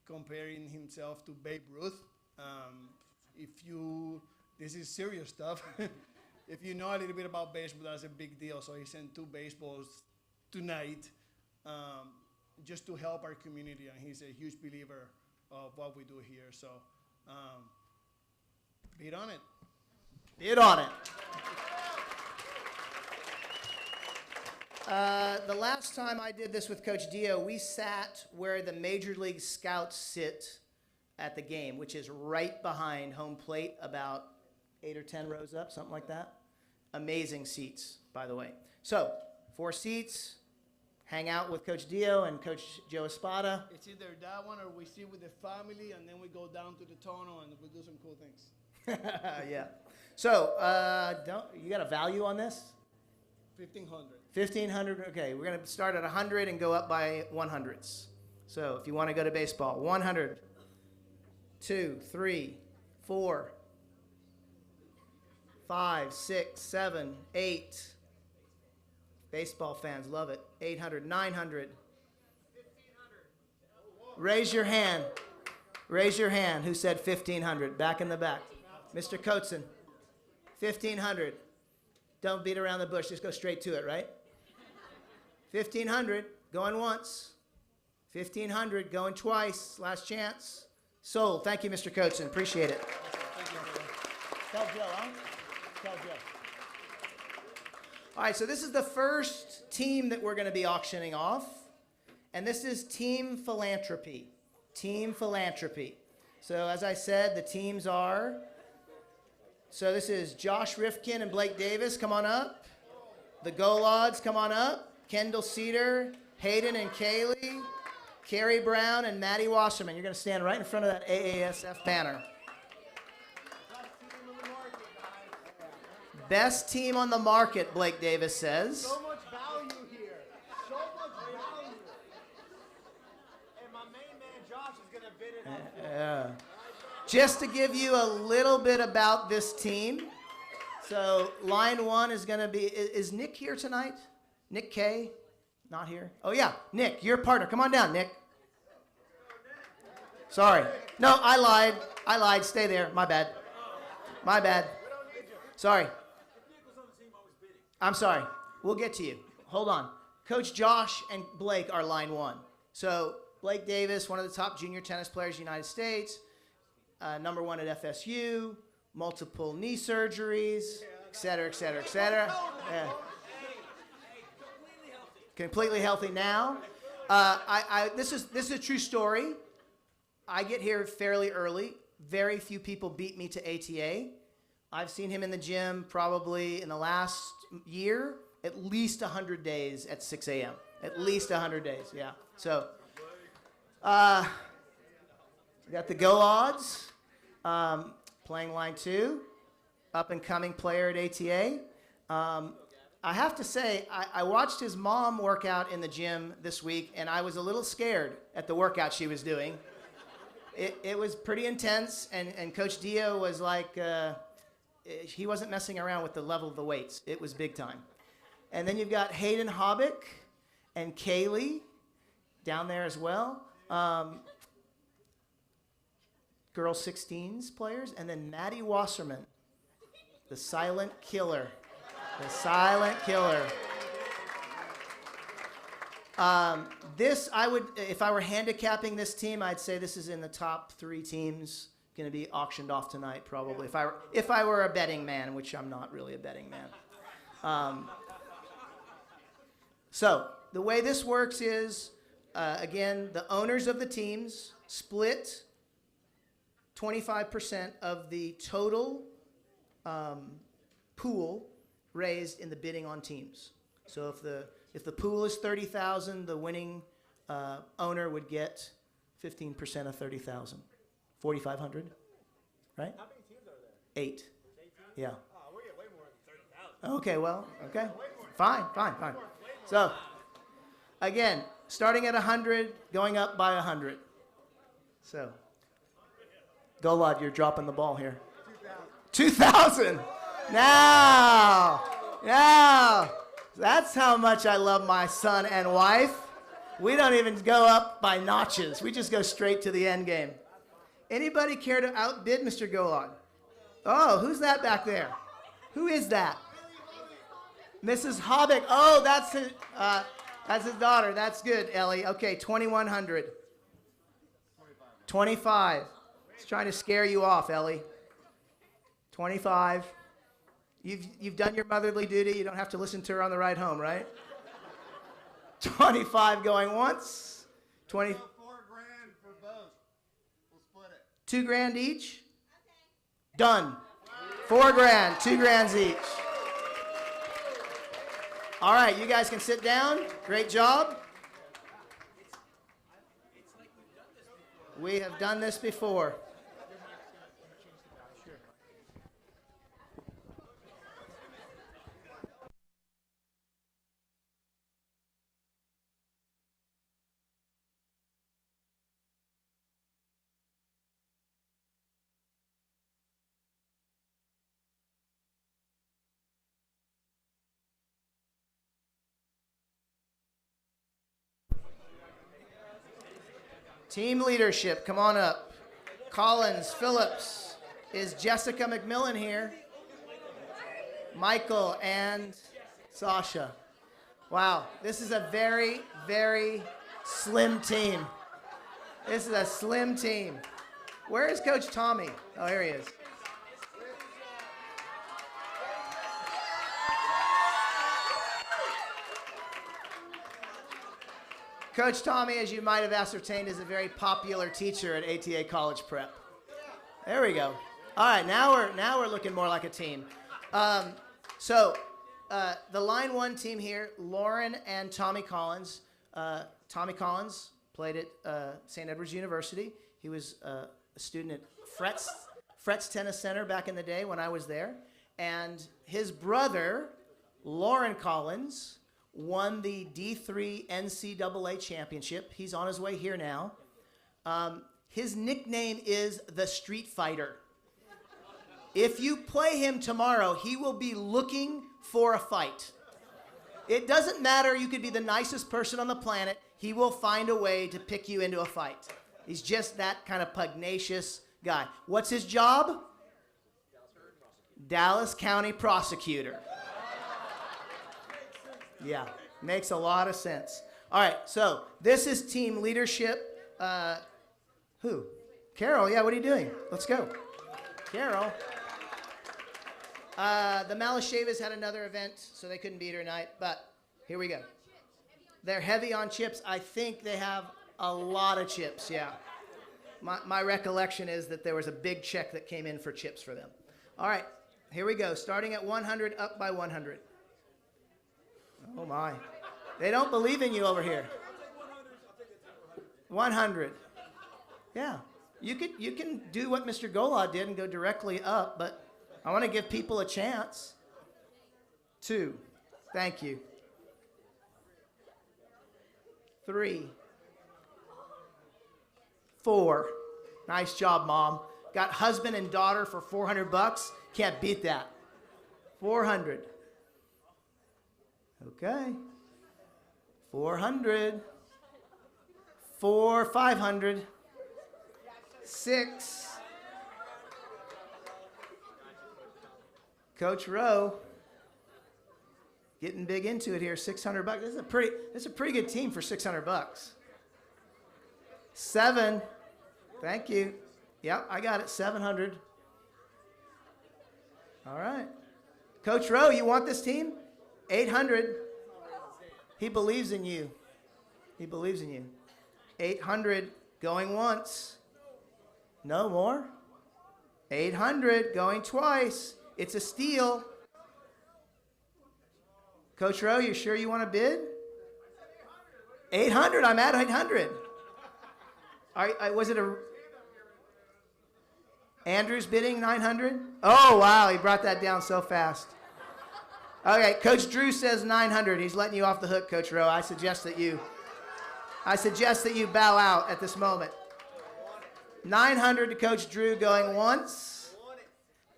comparing himself to Babe Ruth. This is serious stuff. If you know a little bit about baseball, that's a big deal. So he sent 2 baseballs tonight just to help our community, and he's a huge believer of what we do here. So bid on it. Bid on it. The last time I did this with Coach Dio, we sat where the Major League scouts sit at the game, which is right behind home plate, about 8 or 10 rows up, something like that. Amazing seats, by the way. So, 4 seats, hang out with Coach Dio and Coach Joe Espada. It's either that one or we sit with the family and then we go down to the tunnel and we do some cool things. Yeah. So, you got a value on this? 1,500. 1,500, okay. We're going to start at 100 and go up by 100s. So, if you want to go to baseball, 100, 2, 3, 4, 5, 6, 7, 8. Baseball fans love it. 800, 900. Raise your hand. Raise your hand. Who said 1,500? Back in the back. Mr. Coatson. 1,500. Don't beat around the bush. Just go straight to it, right? 1,500. Going once. 1,500. Going twice. Last chance. Sold. Thank you, Mr. Coatson. Appreciate it. Tell Joe, huh? Tell Joe. All right, so this is the first team that we're going to be auctioning off. And this is Team Philanthropy. Team Philanthropy. So as I said, the teams are... So this is Josh Rifkin and Blake Davis. Come on up. The Golods, come on up. Kendall Cedar, Hayden and Kaylee, Carrie Brown, and Maddie Wasserman. You're going to stand right in front of that AASF banner. Best team on the market, Blake Davis says. So much value here. So much value. And my main man Josh is going to bid it up. Yeah. Just to give you a little bit about this team. So line one is going to be, is Nick here tonight? Nick K? Not here? Oh yeah, Nick, your partner. Come on down, Nick. Sorry. No, I lied. I lied. Stay there. My bad. My bad. Sorry. I'm sorry. We'll get to you. Hold on. Coach Josh and Blake are line one. So Blake Davis, one of the top junior tennis players in the United States, number one at FSU, multiple knee surgeries, et cetera, et cetera, et cetera. Yeah. Completely healthy now. This is a true story. I get here fairly early. Very few people beat me to ATA. I've seen him in the gym probably in the last year, at least 100 days at 6 a.m. At least 100 days, yeah. So, we got the Golods playing line two, up and coming player at ATA. I have to say, I watched his mom work out in the gym this week, and I was a little scared at the workout she was doing. It was pretty intense, and Coach Dio was like, he wasn't messing around with the level of the weights. It was big time. And then you've got Hayden Hobbick and Kaylee down there as well. Girls 16s players, and then Maddie Wasserman, the silent killer. The silent killer. This, I would, if I were handicapping this team, I'd say this is in the top 3 teams going to be auctioned off tonight, probably. If I were a betting man, which I'm not really a betting man. So the way this works is, again, the owners of the teams split 25% of the total pool raised in the bidding on teams. So if the pool is $30,000, the winning owner would get 15% of $30,000, $4,500, right? How many teams are there? 8. Yeah. Oh, we get way more than 30,000. Okay, well, okay. Fine. So, again, starting at 100, going up by 100. So, Golod, you're dropping the ball here. 2,000. Now, that's how much I love my son and wife. We don't even go up by notches. We just go straight to the end game. Anybody care to outbid Mr. Golod? Oh, who's that back there? Who is that? Mrs. Hobbick. Oh, that's his daughter. That's good, Ellie. Okay, 2,100. 25. He's trying to scare you off, Ellie. 25. You've done your motherly duty. You don't have to listen to her on the ride home, right? 25 going once. 20. $4,000 for both. We'll split it. $2,000 each. Done. $4,000. $2,000 each. All right, you guys can sit down. Great job. We have done this before. Team leadership, come on up. Collins, Phillips. Is Jessica McMillan here? Michael and Sasha. Wow, this is a very, very slim team. This is a slim team. Where is Coach Tommy? Oh, here he is. Coach Tommy, as you might have ascertained, is a very popular teacher at ATA College Prep. There we go. All right, now we're looking more like a team. The Line 1 team here, Lauren and Tommy Collins. Tommy Collins played at St. Edward's University. He was a student at Fretz Tennis Center back in the day when I was there. And his brother, Lauren Collins, won the D3 NCAA championship. He's on his way here now. His nickname is the Street Fighter. If you play him tomorrow, he will be looking for a fight. It doesn't matter, you could be the nicest person on the planet, he will find a way to pick you into a fight. He's just that kind of pugnacious guy. What's his job? Dallas County Prosecutor. Yeah, makes a lot of sense. All right, so this is team leadership. Who? Carol, yeah, what are you doing? Let's go. Carol. The Malashavas had another event, so they couldn't be here tonight, but here we go. They're heavy on chips. I think they have a lot of chips, yeah. My recollection is that there was a big check that came in for chips for them. All right, here we go. Starting at 100, up by 100. Oh, my. They don't believe in you over here. 100. Yeah. You can do what Mr. Gola did and go directly up, but I want to give people a chance. 2. Thank you. 3. 4. Nice job, Mom. Got husband and daughter for $400. Can't beat that. 400. Okay. 400. 500. 6. Coach Rowe getting big into it here. $600. This is a pretty good team for $600. 7. Thank you. Yep, I got it. 700. All right. Coach Rowe, you want this team? 800. He believes in you. He believes in you. 800 going once. No more. 800 going twice. It's a steal. Coach Rowe, you sure you want to bid? 800. I'm at 800. Was it a... Andrew's bidding 900? Oh, wow. He brought that down so fast. Okay, Coach Drew says 900. He's letting you off the hook, Coach Rowe. I suggest that you bow out at this moment. 900 to Coach Drew going once.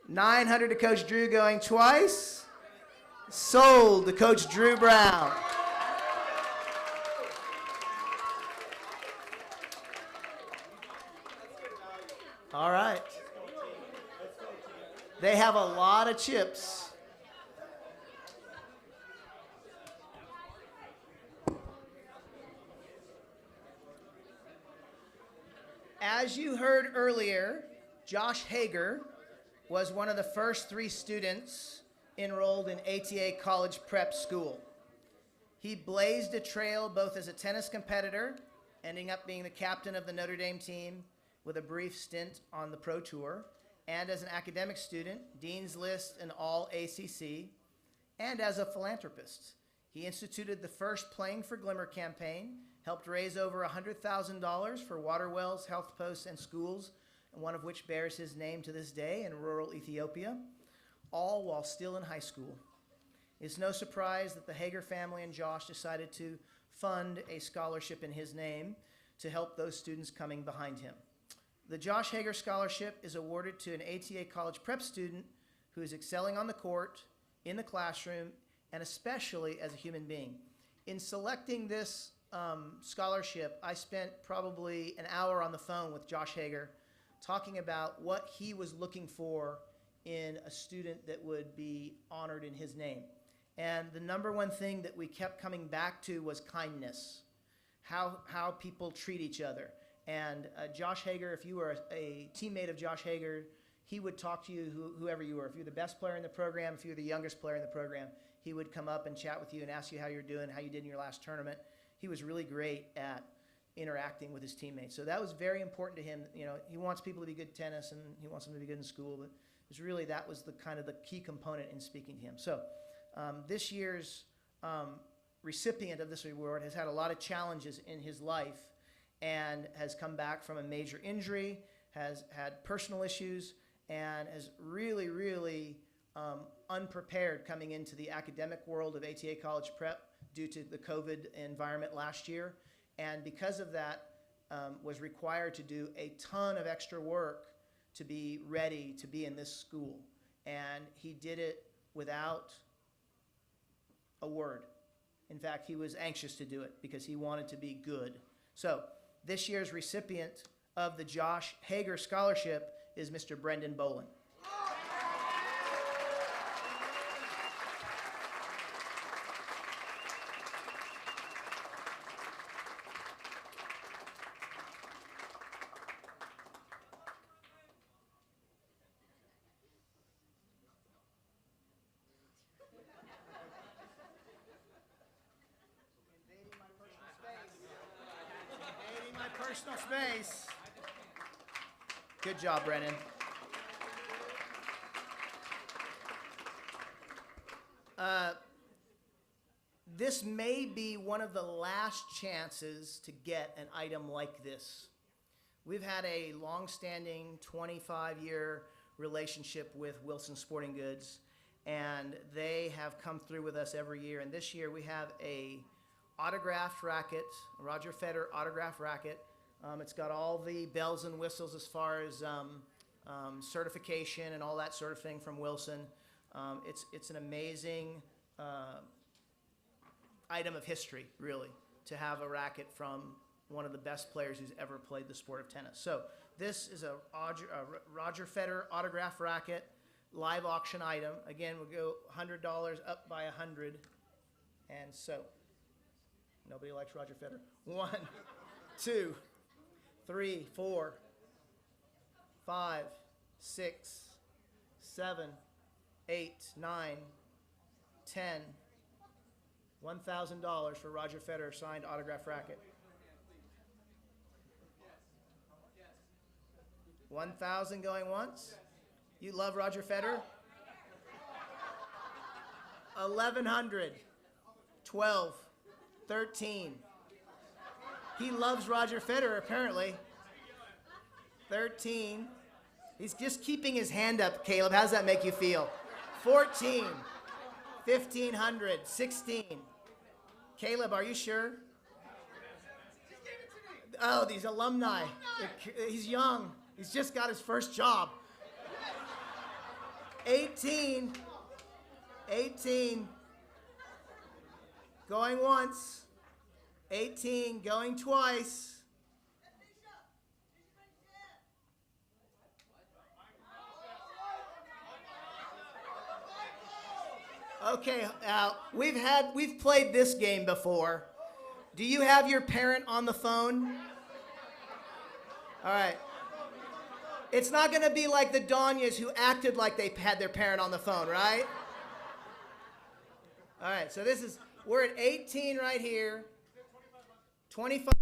900 to Coach Drew going twice. Sold to Coach Drew Brown. All right. They have a lot of chips. As you heard earlier, Josh Hager was one of the first 3 students enrolled in ATA College Prep School. He blazed a trail both as a tennis competitor, ending up being the captain of the Notre Dame team with a brief stint on the Pro Tour, and as an academic student, Dean's List and All ACC, and as a philanthropist. He instituted the first Playing for Glimmer campaign, helped raise over $100,000 for water wells, health posts, and schools, and one of which bears his name to this day in rural Ethiopia, all while still in high school. It's no surprise that the Hager family and Josh decided to fund a scholarship in his name to help those students coming behind him. The Josh Hager Scholarship is awarded to an ATA College Prep student who is excelling on the court, in the classroom, and especially as a human being. In selecting this scholarship, I spent probably an hour on the phone with Josh Hager talking about what he was looking for in a student that would be honored in his name. And the number one thing that we kept coming back to was kindness, how people treat each other. And Josh Hager, if you were a teammate of Josh Hager, he would talk to you, whoever you were. If you're the best player in the program, if you're the youngest player in the program, he would come up and chat with you and ask you how you're doing, how you did in your last tournament. He was really great at interacting with his teammates. So that was very important to him. You know, he wants people to be good at tennis and he wants them to be good in school, but it was really, that was the kind of the key component in speaking to him. So this year's recipient of this award has had a lot of challenges in his life and has come back from a major injury, has had personal issues, and is really, really unprepared coming into the academic world of ATA College Prep due to the COVID environment last year. And because of that, was required to do a ton of extra work to be ready to be in this school. And he did it without a word. In fact, he was anxious to do it because he wanted to be good. So this year's recipient of the Josh Hager Scholarship is Mr. Brendan Bolin. Personal space. Good job, Brennan. This may be one of the last chances to get an item like this. We've had a long-standing 25-year relationship with Wilson Sporting Goods, and they have come through with us every year. And this year we have a autographed racket, a Roger Federer autographed racket. It's got all the bells and whistles as far as certification and all that sort of thing from Wilson. It's an amazing item of history, really, to have a racket from one of the best players who's ever played the sport of tennis. So this is a Roger Federer autograph racket, live auction item. Again, we'll go $100 up by 100. And so, nobody likes Roger Federer. 1, 2, 3, 4, 5, 6, 7, 8, 9, 10, $1,000 for Roger Federer signed autograph racket. 1,000 going once. You love Roger Federer? 1,100, 12, 13. He loves Roger Federer, apparently. 13. He's just keeping his hand up, Caleb. How does that make you feel? 14, 1,500, 16. Caleb, are you sure? Oh, these alumni. He's young. He's just got his first job. 18. 18. Going once. 18. Going twice. Okay, we've played this game before. Do you have your parent on the phone? All right. It's not going to be like the Danyas who acted like they had their parent on the phone, right? All right, so we're at 18 right here. 25.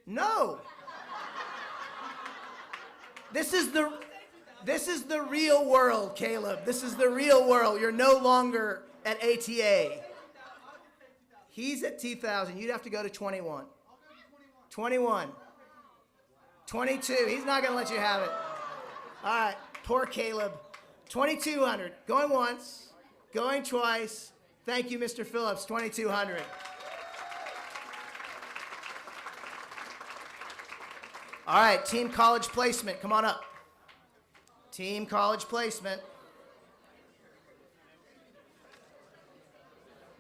No. This is the real world, Caleb. This is the real world. You're no longer at ATA. He's at T-1000. You'd have to go to 21. 21. 22. He's not going to let you have it. All right. Poor Caleb. 2,200. Going once. Going twice. Thank you, Mr. Phillips. 2,200. All right. Team college placement. Come on up. Team college placement.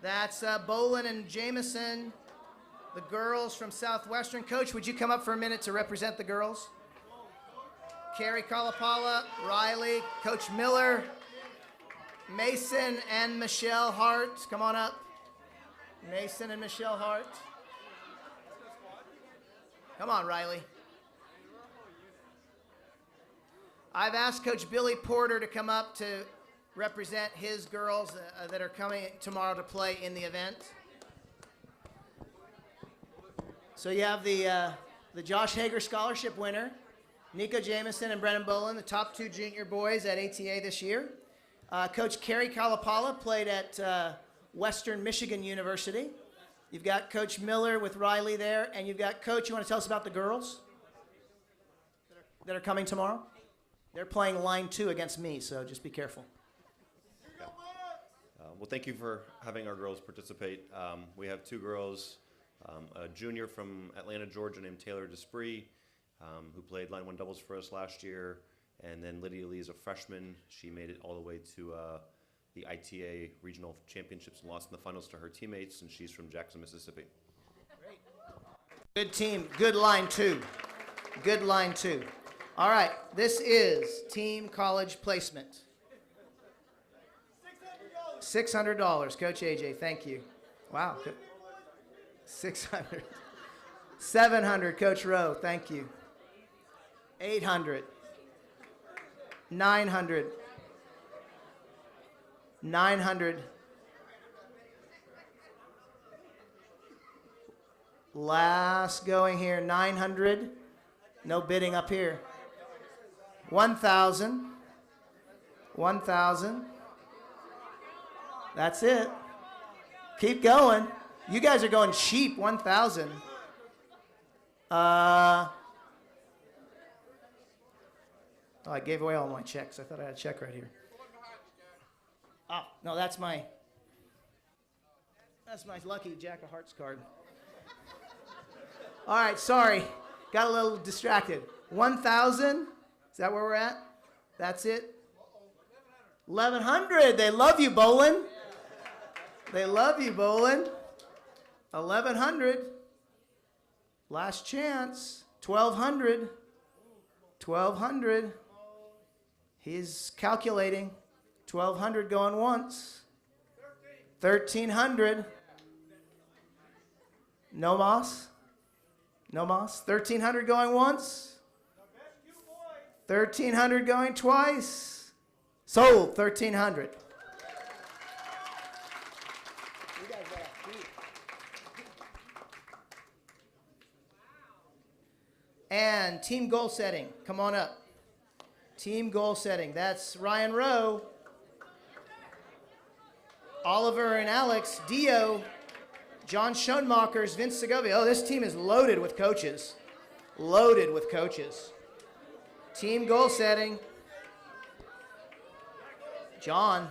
That's Bolin and Jameson, the girls from Southwestern. Coach, would you come up for a minute to represent the girls? Carrie Kalapala, Riley, Coach Miller, Mason and Michelle Hart. Come on up. Mason and Michelle Hart. Come on, Riley. I've asked Coach Billy Porter to come up to represent his girls that are coming tomorrow to play in the event. So you have the Josh Hager Scholarship winner, Nico Jameson and Brennan Bolin, the top 2 junior boys at ATA this year. Coach Carrie Kalapala played at Western Michigan University. You've got Coach Miller with Riley there, and you've got Coach, you want to tell us about the girls that are coming tomorrow? They're playing line 2 against me, so just be careful. Well, thank you for having our girls participate. We have 2 girls, a junior from Atlanta, Georgia named Taylor Desprez, who played line 1 doubles for us last year, and then Lydia Lee is a freshman. She made it all the way to the ITA regional championships and lost in the finals to her teammates, and she's from Jackson, Mississippi. Great. Good team. Good line 2. Good line 2. All right. This is team college placement. $600. Coach AJ, thank you. Wow. 600. 700. Coach Rowe, thank you. 800. 900. 900. Last going here, 900. No bidding up here. 1,000. 1,000. That's it. Keep going. You guys are going cheap. 1,000. Oh, I gave away all my checks. I thought I had a check right here. Oh, no, that's my lucky Jack of Hearts card. All right, sorry. Got a little distracted. 1,000. Is that where we're at? That's it. 1,100. They love you, Bolin. They love you, Bolin. 1,100. Last chance. 1,200. 1,200. He's calculating. 1,200 going once. 1,300. No moss. No moss. 1,300 going once. 1,300 going twice. Sold. 1,300. And team goal setting. Come on up. Team goal setting. That's Ryan Rowe, Oliver and Alex, Dio, John Schoenmakers, Vince Segovia. Oh, this team is loaded with coaches. Loaded with coaches. Team goal setting. John,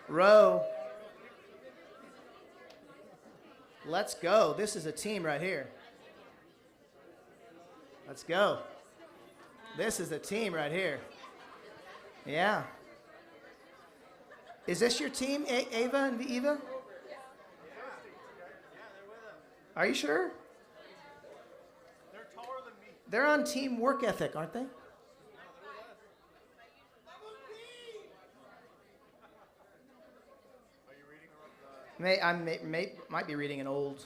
Rowe. Let's go. This is a team right here. Let's go. This is a team right here. Yeah. Is this your team, Ava and Eva? Are you sure? They're taller than me. They're on team work ethic, aren't they? Might be reading an old.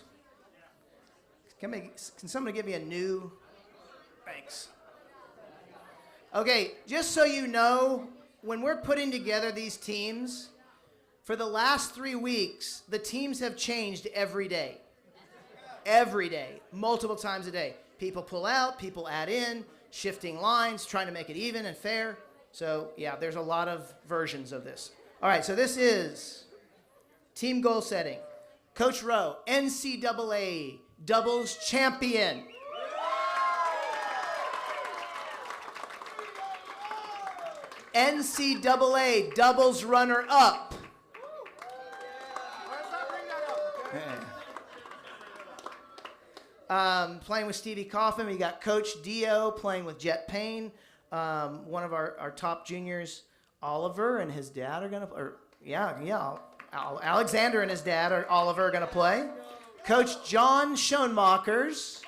Can somebody give me a new? Thanks. Okay, just so you know, when we're putting together these teams, for the last 3 weeks, the teams have changed every day. Every day, multiple times a day. People pull out, people add in. shifting lines, trying to make it even and fair. So yeah, there's a lot of versions of this. All right, so this is team goal setting. Coach Rowe, NCAA doubles champion. NCAA doubles runner up. Playing with Stevie Coffin, we got Coach Dio playing with Jet Payne. One of our top juniors, Oliver and his dad are gonna, Alexander and his dad, Oliver, are gonna play. Coach John Schoenmakers.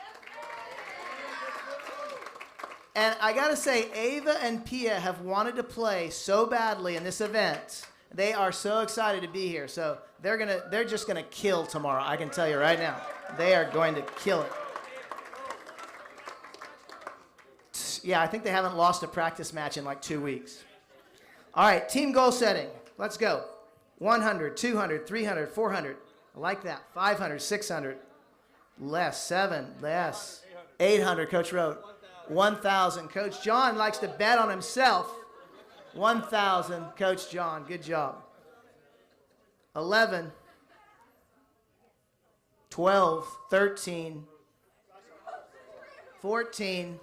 And I gotta say, Ava and Pia have wanted to play so badly in this event. They are so excited to be here. So they're just gonna kill tomorrow. I can tell you right now. They are going to kill it. Yeah, I think they haven't lost a practice match in like 2 weeks. All right, team goal setting. Let's go. 100, 200, 300, 400. I like that. 500, 600. Less, 7, less. 800, Coach Rowe. 1,000. Coach John likes to bet on himself. 1,000, Coach John. Good job. 11, 12, 13, 14,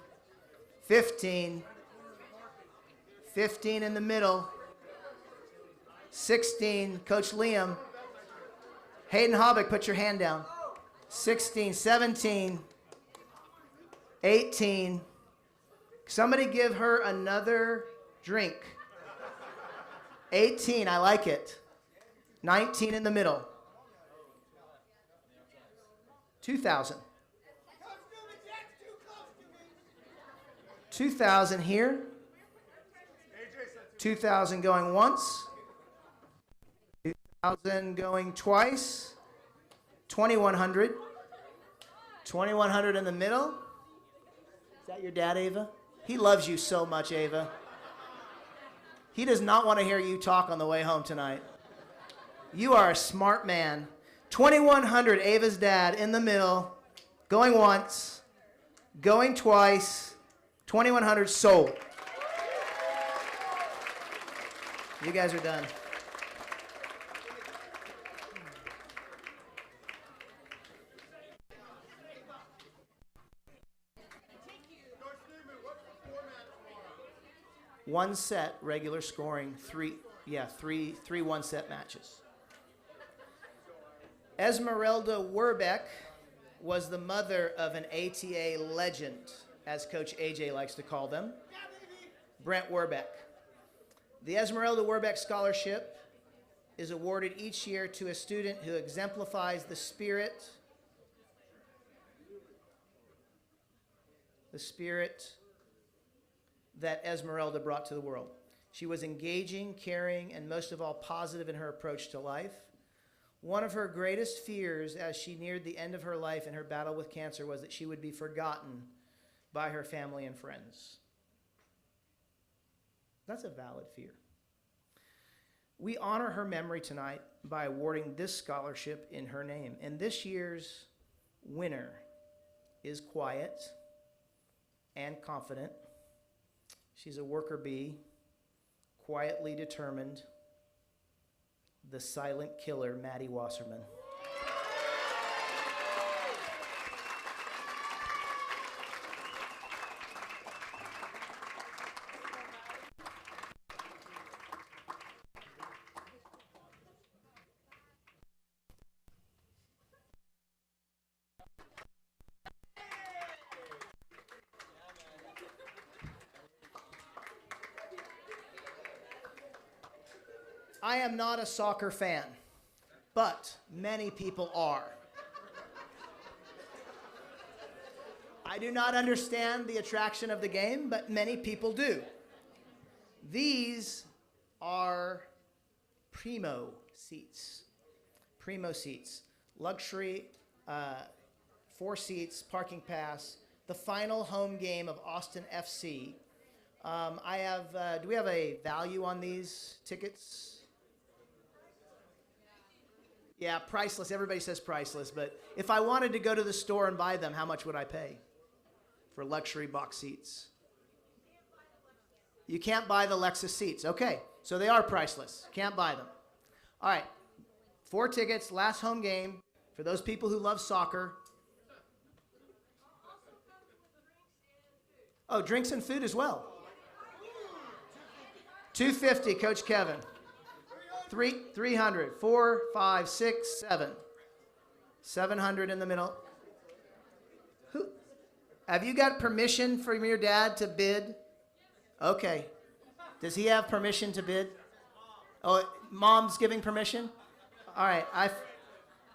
15, 15 in the middle, 16, Coach Liam. Hayden Hobbick, put your hand down. 16, 17, 18. Somebody give her another drink. 18, I like it. 19 in the middle. 2,000. 2,000 here. 2,000 going once. 2,000 going twice. 2,100. 2,100 in the middle. Is that your dad, Ava? He loves you so much, Ava. He does not want to hear you talk on the way home tonight. You are a smart man. 2,100, Ava's dad, in the middle. Going once. Going twice. 2,100 sold. You guys are done. One set, regular scoring, three one-set matches. Esmeralda Werbeck was the mother of an ATA legend, as Coach AJ likes to call them, Brent Werbeck. The Esmeralda Werbeck Scholarship is awarded each year to a student who exemplifies the spirit that Esmeralda brought to the world. She was engaging, caring, and most of all positive in her approach to life. One of her greatest fears as she neared the end of her life in her battle with cancer was that she would be forgotten by her family and friends. That's a valid fear. We honor her memory tonight by awarding this scholarship in her name. And this year's winner is quiet and confident. She's a worker bee, quietly determined, the silent killer, Maddie Wasserman. I am not a soccer fan, but many people are. I do not understand the attraction of the game, but many people do. These are primo seats. Primo seats. Luxury, 4 seats, parking pass. The final home game of Austin FC. Do we have a value on these tickets? Yeah, priceless. Everybody says priceless, but if I wanted to go to the store and buy them, how much would I pay for luxury box seats? You can't buy the Lexus seats. Okay, so they are priceless. Can't buy them. All right, 4 tickets, last home game for those people who love soccer. Oh, drinks and food as well. $250, Coach Kevin. 300, 4, 5, 6, 7. 700 in the middle. Have you got permission from your dad to bid? Okay. Does he have permission to bid? Oh, mom's giving permission? All right.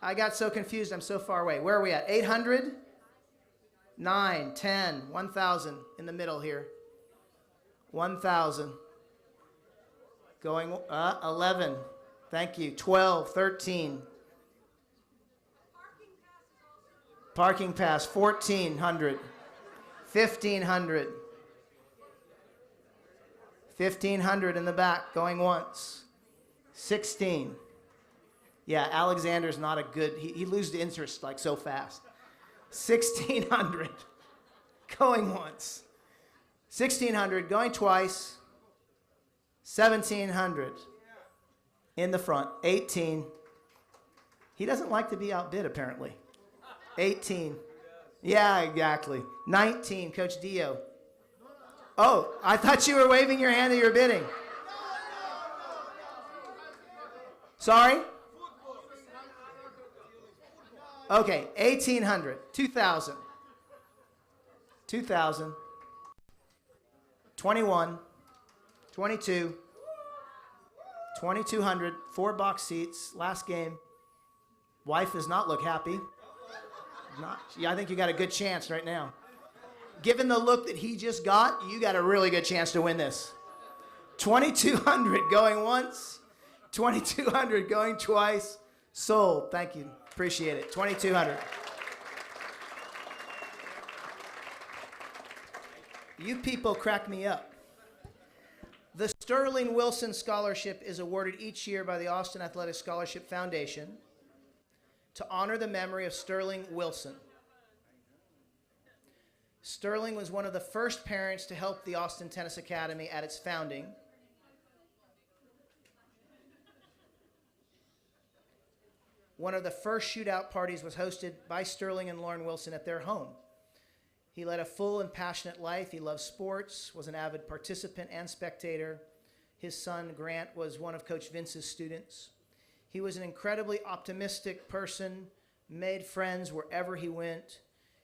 I got so confused. I'm so far away. Where are we at? 800? 9, 10, 1,000 in the middle here. 1,000. Going 11. Thank you. 12, 13. Parking pass, 1,400. 1,500. 1,500 in the back, going once. 16. Yeah, Alexander's not a good, he loses interest like so fast. 1,600, going once. 1,600, going twice. 1,700 in the front. 18. He doesn't like to be outbid, apparently. 18. Yeah, exactly. 19, Coach Dio. Oh, I thought you were waving your hand that you were bidding. Sorry? Okay, 1,800, 2,000. 2,000. 21, 22, 2,200, 4 box seats, last game. Wife does not look happy. Yeah, I think you got a good chance right now. Given the look that he just got, you got a really good chance to win this. 2,200 going once, 2,200 going twice. Sold. Thank you. Appreciate it. 2,200. You people crack me up. The Sterling Wilson Scholarship is awarded each year by the Austin Athletic Scholarship Foundation to honor the memory of Sterling Wilson. Sterling was one of the first parents to help the Austin Tennis Academy at its founding. One of the first shootout parties was hosted by Sterling and Lauren Wilson at their home. He led a full and passionate life. He loved sports, was an avid participant and spectator. His son, Grant, was one of Coach Vince's students. He was an incredibly optimistic person, made friends wherever he went.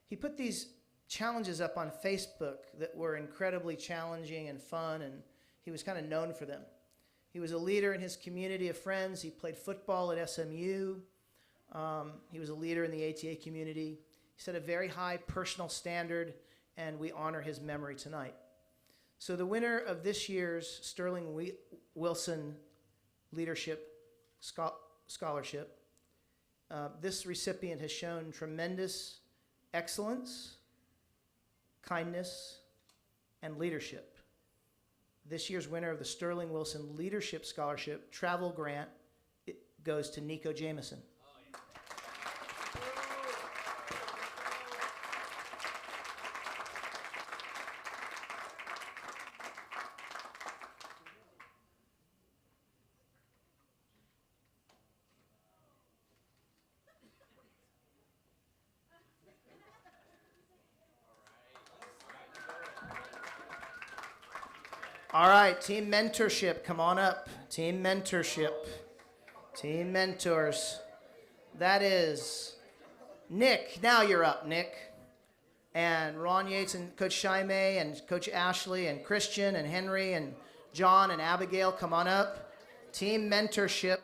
He put these challenges up on Facebook that were incredibly challenging and fun, and he was kind of known for them. He was a leader in his community of friends. He played football at SMU. He was a leader in the ATA community. He set a very high personal standard, and we honor his memory tonight. So the winner of this year's Sterling Wilson Leadership Scholarship, this recipient has shown tremendous excellence, kindness, and leadership. This year's winner of the Sterling Wilson Leadership Scholarship Travel Grant goes to Nico Jameson. All right, team mentorship, come on up. Team mentorship. Team mentors. That is Nick. Now you're up, Nick. And Ron Yates and Coach Shaime and Coach Ashley and Christian and Henry and John and Abigail, come on up. Team mentorship.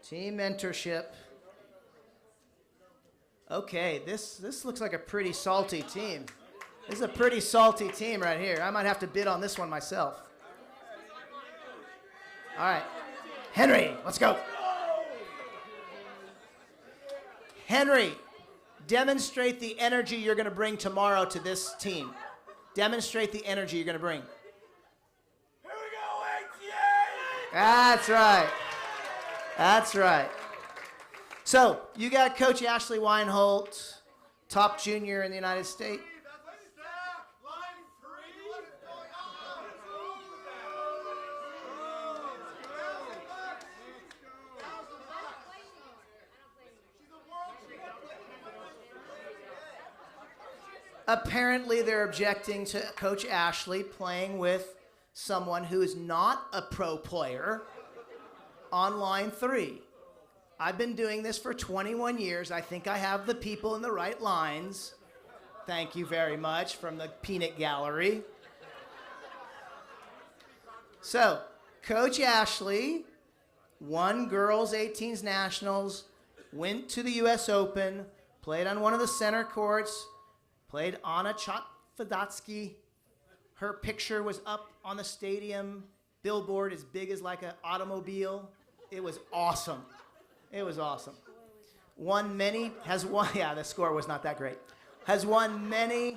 Team mentorship. Okay, this looks like a pretty salty team. This is a pretty salty team right here. I might have to bid on this one myself. All right. Henry, let's go. Henry, demonstrate the energy you're going to bring tomorrow to this team. Demonstrate the energy you're going to bring. Here we go, ATA! That's right. That's right. So, you got Coach Ashley Weinholt, top junior in the United States. Apparently, they're objecting to Coach Ashley playing with someone who is not a pro player on line 3. I've been doing this for 21 years. I think I have the people in the right lines. Thank you very much from the peanut gallery. So, Coach Ashley won girls 18s nationals, went to the U.S. Open, played on one of the center courts, played Anna Chatfadatsky. Her picture was up on the stadium billboard as big as like an automobile. It was awesome. It was awesome. The score was not that great. Has won many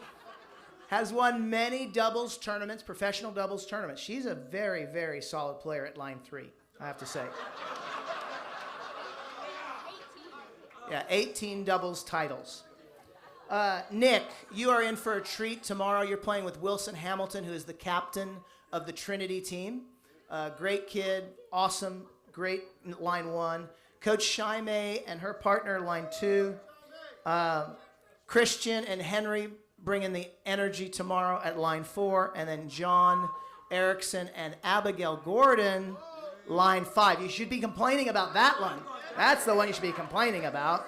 doubles tournaments, professional doubles tournaments. She's a very, very solid player at line 3, I have to say. 18 doubles titles. Nick, you are in for a treat tomorrow. You're playing with Wilson Hamilton, who is the captain of the Trinity team. Great kid, awesome, great line 1. Coach Shaime and her partner, line 2. Christian and Henry bring in the energy tomorrow at line 4. And then John Erickson and Abigail Gordon, line 5. You should be complaining about that one. That's the one you should be complaining about.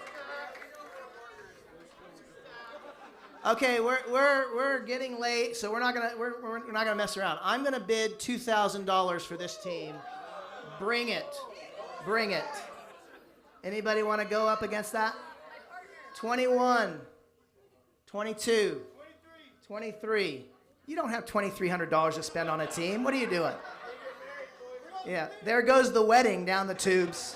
Okay, we're getting late, so we're not gonna mess around. I'm gonna bid $2,000 for this team. Bring it. Anybody want to go up against that? 21, 22, 23. You don't have $2,300 to spend on a team. What are you doing? Yeah, there goes the wedding down the tubes.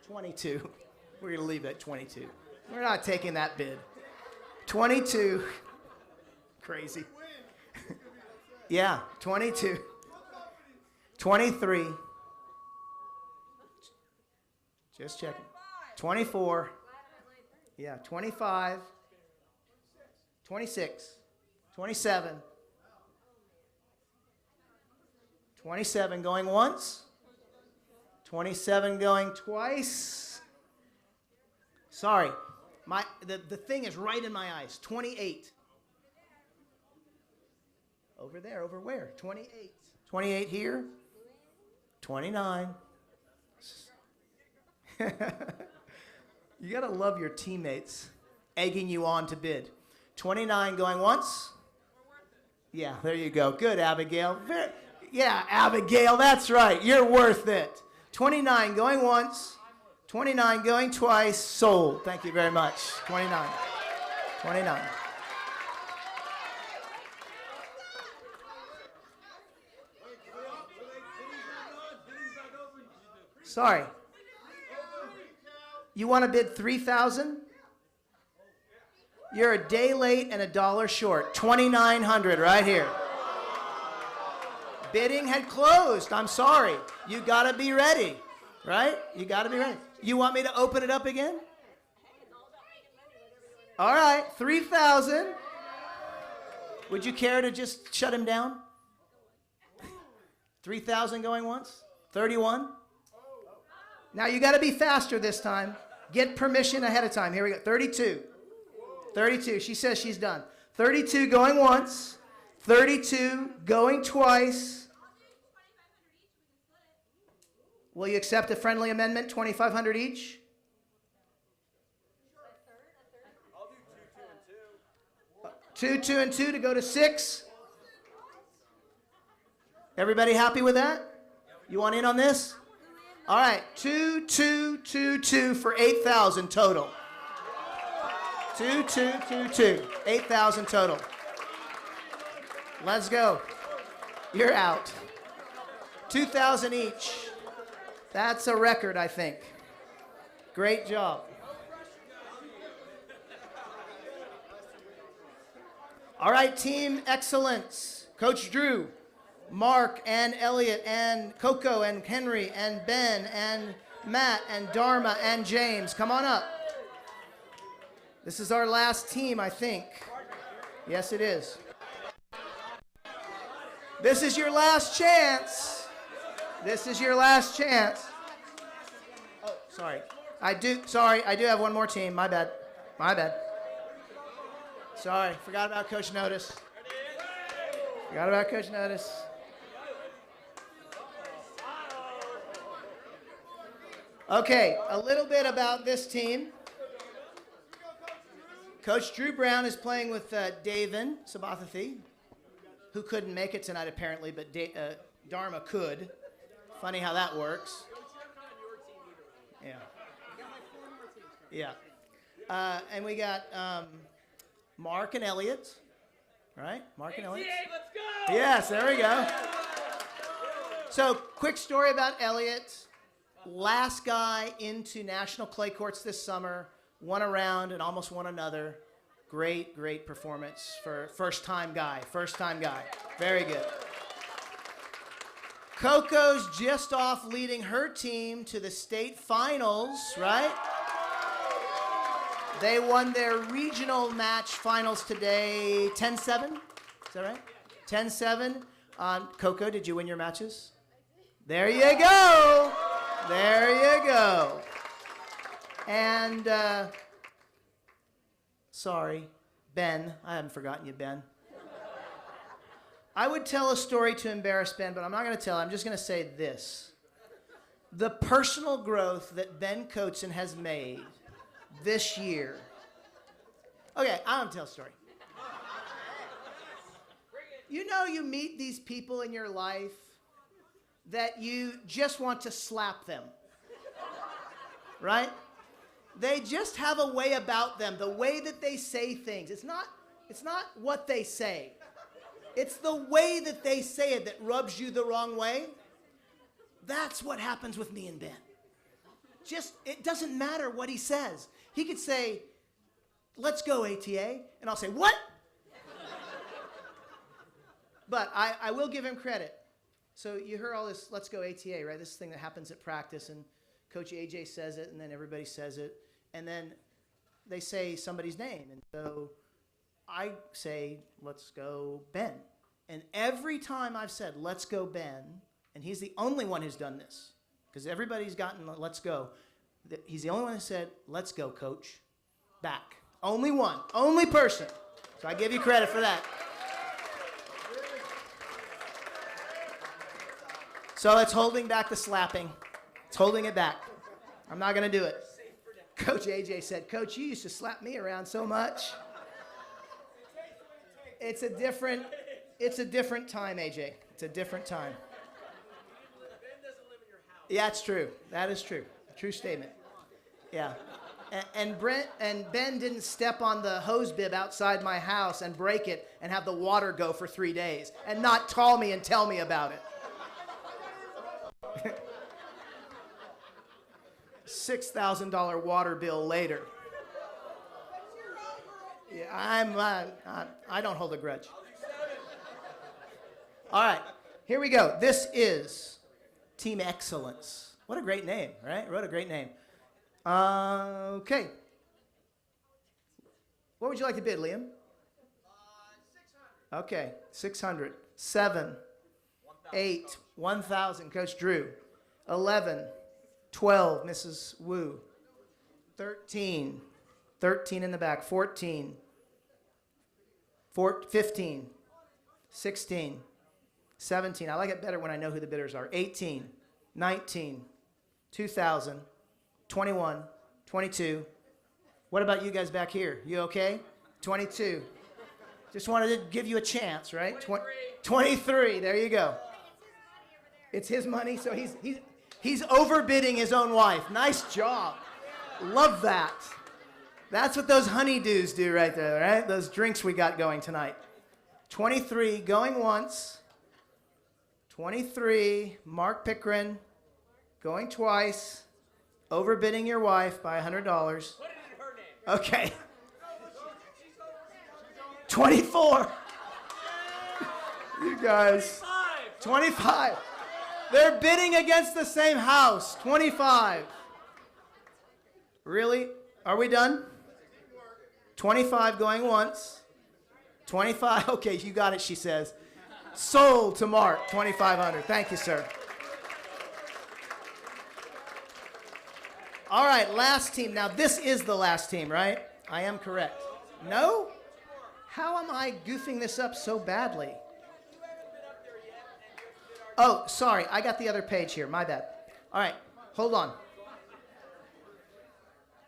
22. We're gonna leave it at 22. We're not taking that bid. 22. Crazy. Yeah, 22. 23. Just checking. 24. Yeah, 25. 26. 27. 27 going once. 27 going twice. Sorry. The thing is right in my eyes. 28. Over there. Over where? 28. 28 here. 29. You got to love your teammates egging you on to bid. 29 going once. Yeah, there you go. Good, Abigail. Yeah, Abigail, that's right. You're worth it. 29 going once. 29 going twice. Sold. Thank you very much. 29. 29. Sorry. You want to bid $3,000? You're a day late and $1 short. $2,900 right here. Bidding had closed. I'm sorry. You got to be ready, right? You got to be ready. You want me to open it up again? All right, $3,000. Would you care to just shut him down? 3,000 going once. 31. Now you got to be faster this time. Get permission ahead of time. Here we go. 32. 32. She says she's done. 32 going once. 32 going twice. Will you accept a friendly amendment? 2,500 each? Two, 2, and 2 to go to 6. Everybody happy with that? You want in on this? All right, 2, 2, 2, 2 for 8,000 total. 2, 2, 2, 2, 8,000 total. Let's go. You're out. 2,000 each. That's a record, I think. Great job. All right, team excellence. Coach Drew, Mark and Elliot and Coco and Henry and Ben and Matt and Dharma and James. Come on up. This is our last team, I think. Yes, it is. This is your last chance. This is your last chance. Oh, sorry. I do have one more team. My bad. My bad. Sorry, forgot about Coach Notice. Forgot about Coach Notice. Okay, a little bit about this team. Coach Drew Brown is playing with Davin Sabathathi, who couldn't make it tonight apparently, but Dharma could. Funny how that works. Yeah. Yeah. And we got Mark and Elliot, right? Mark and Elliot. Let's go! Yes, there we go. So, quick story about Elliot. Last guy into national clay courts this summer. Won a round and almost won another. Great, great performance for first-time guy. First-time guy. Very good. Coco's just off leading her team to the state finals, right? They won their regional match finals today, 10-7. Is that right? 10-7. Coco, did you win your matches? There you go. There you go. And, sorry, Ben. I haven't forgotten you, Ben. I would tell a story to embarrass Ben, but I'm not going to tell it. I'm just going to say this. The personal growth that Ben Coatson has made this year. Okay, I'm going to tell a story. You know, you meet these people in your life that you just want to slap them, right? They just have a way about them, the way that they say things. It's not what they say. It's the way that they say it that rubs you the wrong way. That's what happens with me and Ben. Just, it doesn't matter what he says. He could say, "Let's go, ATA," and I'll say, "What?" But I will give him credit. So you heard all this, "Let's go, ATA," right? This thing that happens at practice, and Coach AJ says it, and then everybody says it, and then they say somebody's name. And so I say, "Let's go, Ben." And every time I've said, "Let's go, Ben," and he's the only one who's done this, because everybody's gotten "Let's go." He's the only one who said, "Let's go, Coach," back. Only one. Only person. So I give you credit for that. So it's holding back the slapping. It's holding it back. I'm not going to do it. Coach AJ said, "Coach, you used to slap me around so much." It's a different time, AJ. It's a different time. Yeah, it's true. That is true. True statement. Yeah. And Ben didn't step on the hose bib outside my house and break it and have the water go for 3 days and not call me and tell me about it. $6,000 water bill later. Yeah, I don't hold a grudge. All right, here we go. This is Team Excellence. What a great name, right? What a great name. Okay. What would you like to bid, Liam? 600. Okay, 600. 7, 8, 1,000. Coach Drew. 11, 12. Mrs. Wu. 13. 13 in the back. 14. 15. 16. 17. I like it better when I know who the bidders are. 18. 19. 2,000. 21. 22. What about you guys back here? You okay? 22. Just wanted to give you a chance, right? 23. There you go. It's his money, so he's overbidding his own wife. Nice job. Love that. That's what those honeydews do right there, right? Those drinks we got going tonight. 23, going once. 23, Mark Pickren, going twice. Overbidding your wife by $100. Okay. 24. You guys. 25. They're bidding against the same house. 25. Really? Are we done? 25 going once. 25. Okay, you got it, she says. Sold to Mark. 2,500. Thank you, sir. All right, last team. Now, this is the last team, right? I am correct. No? How am I goofing this up so badly? Oh, sorry, I got the other page here, my bad. All right, hold on.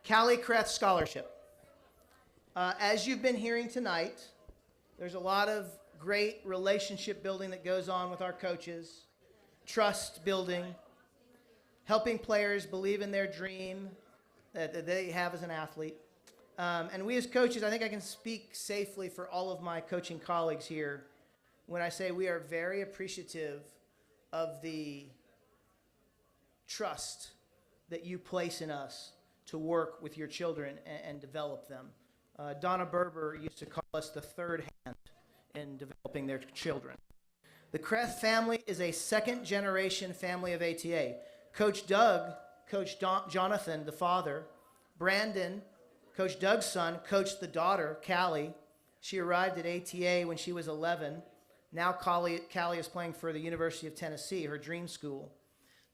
Callie Kreth Scholarship. As you've been hearing tonight, there's a lot of great relationship building that goes on with our coaches, trust building, helping players believe in their dream that they have as an athlete. And we as coaches, I think I can speak safely for all of my coaching colleagues here when I say we are very appreciative of the trust that you place in us to work with your children and develop them. Donna Berber used to call us the third hand in developing their children. The Kreth family is a second-generation family of ATA. Coach Doug, Coach Jonathan, the father. Brandon, Coach Doug's son, coached the daughter, Callie. She arrived at ATA when she was 11. Now Callie is playing for the University of Tennessee, her dream school.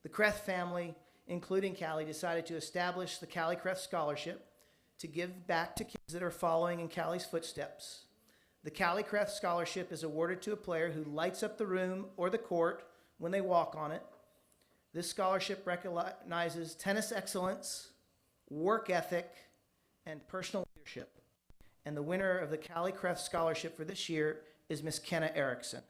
The Kreth family, including Callie, decided to establish the Callie Kreth Scholarship to give back to kids that are following in Callie's footsteps. The Callie Kreth Scholarship is awarded to a player who lights up the room or the court when they walk on it. This scholarship recognizes tennis excellence, work ethic, and personal leadership. And the winner of the Callie Kreth Scholarship for this year is Miss Kenna Erickson.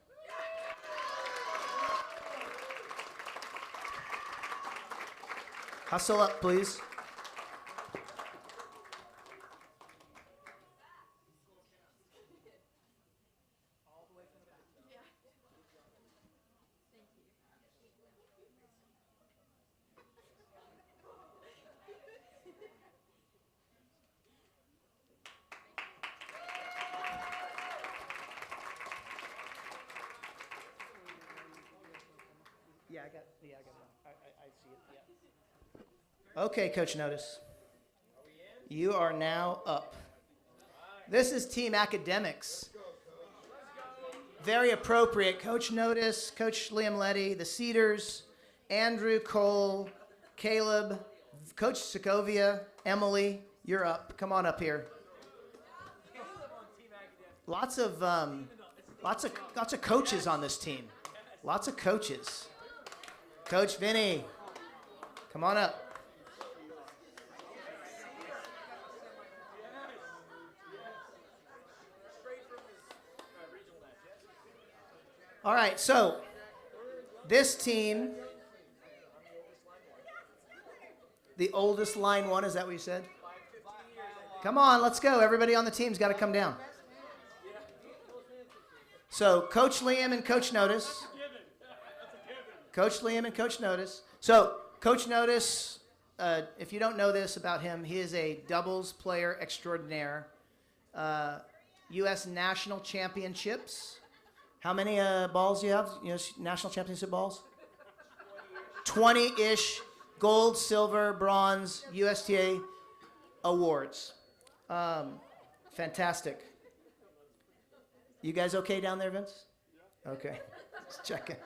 Hustle up, please. Yeah, I got it. I see it, yeah. Okay, Coach Notice. You are now up. This is team academics. Very appropriate. Coach Notice, Coach Liam Letty, the Cedars, Andrew, Cole, Caleb, Coach Segovia, Emily, you're up. Come on up here. Lots of coaches on this team. Lots of coaches. Coach Vinny, come on up. All right, so this team, the oldest line one, is that what you said? Come on, let's go. Everybody on the team's got to come down. So Coach Liam and Coach Notice. Coach Liam and Coach Notice. So Coach Notice, if you don't know this about him, he is a doubles player extraordinaire. U.S. National Championships. How many balls do you have? You know, National Championship balls? 20-ish gold, silver, bronze, USTA awards. Fantastic. You guys okay down there, Vince? Okay. Just checking.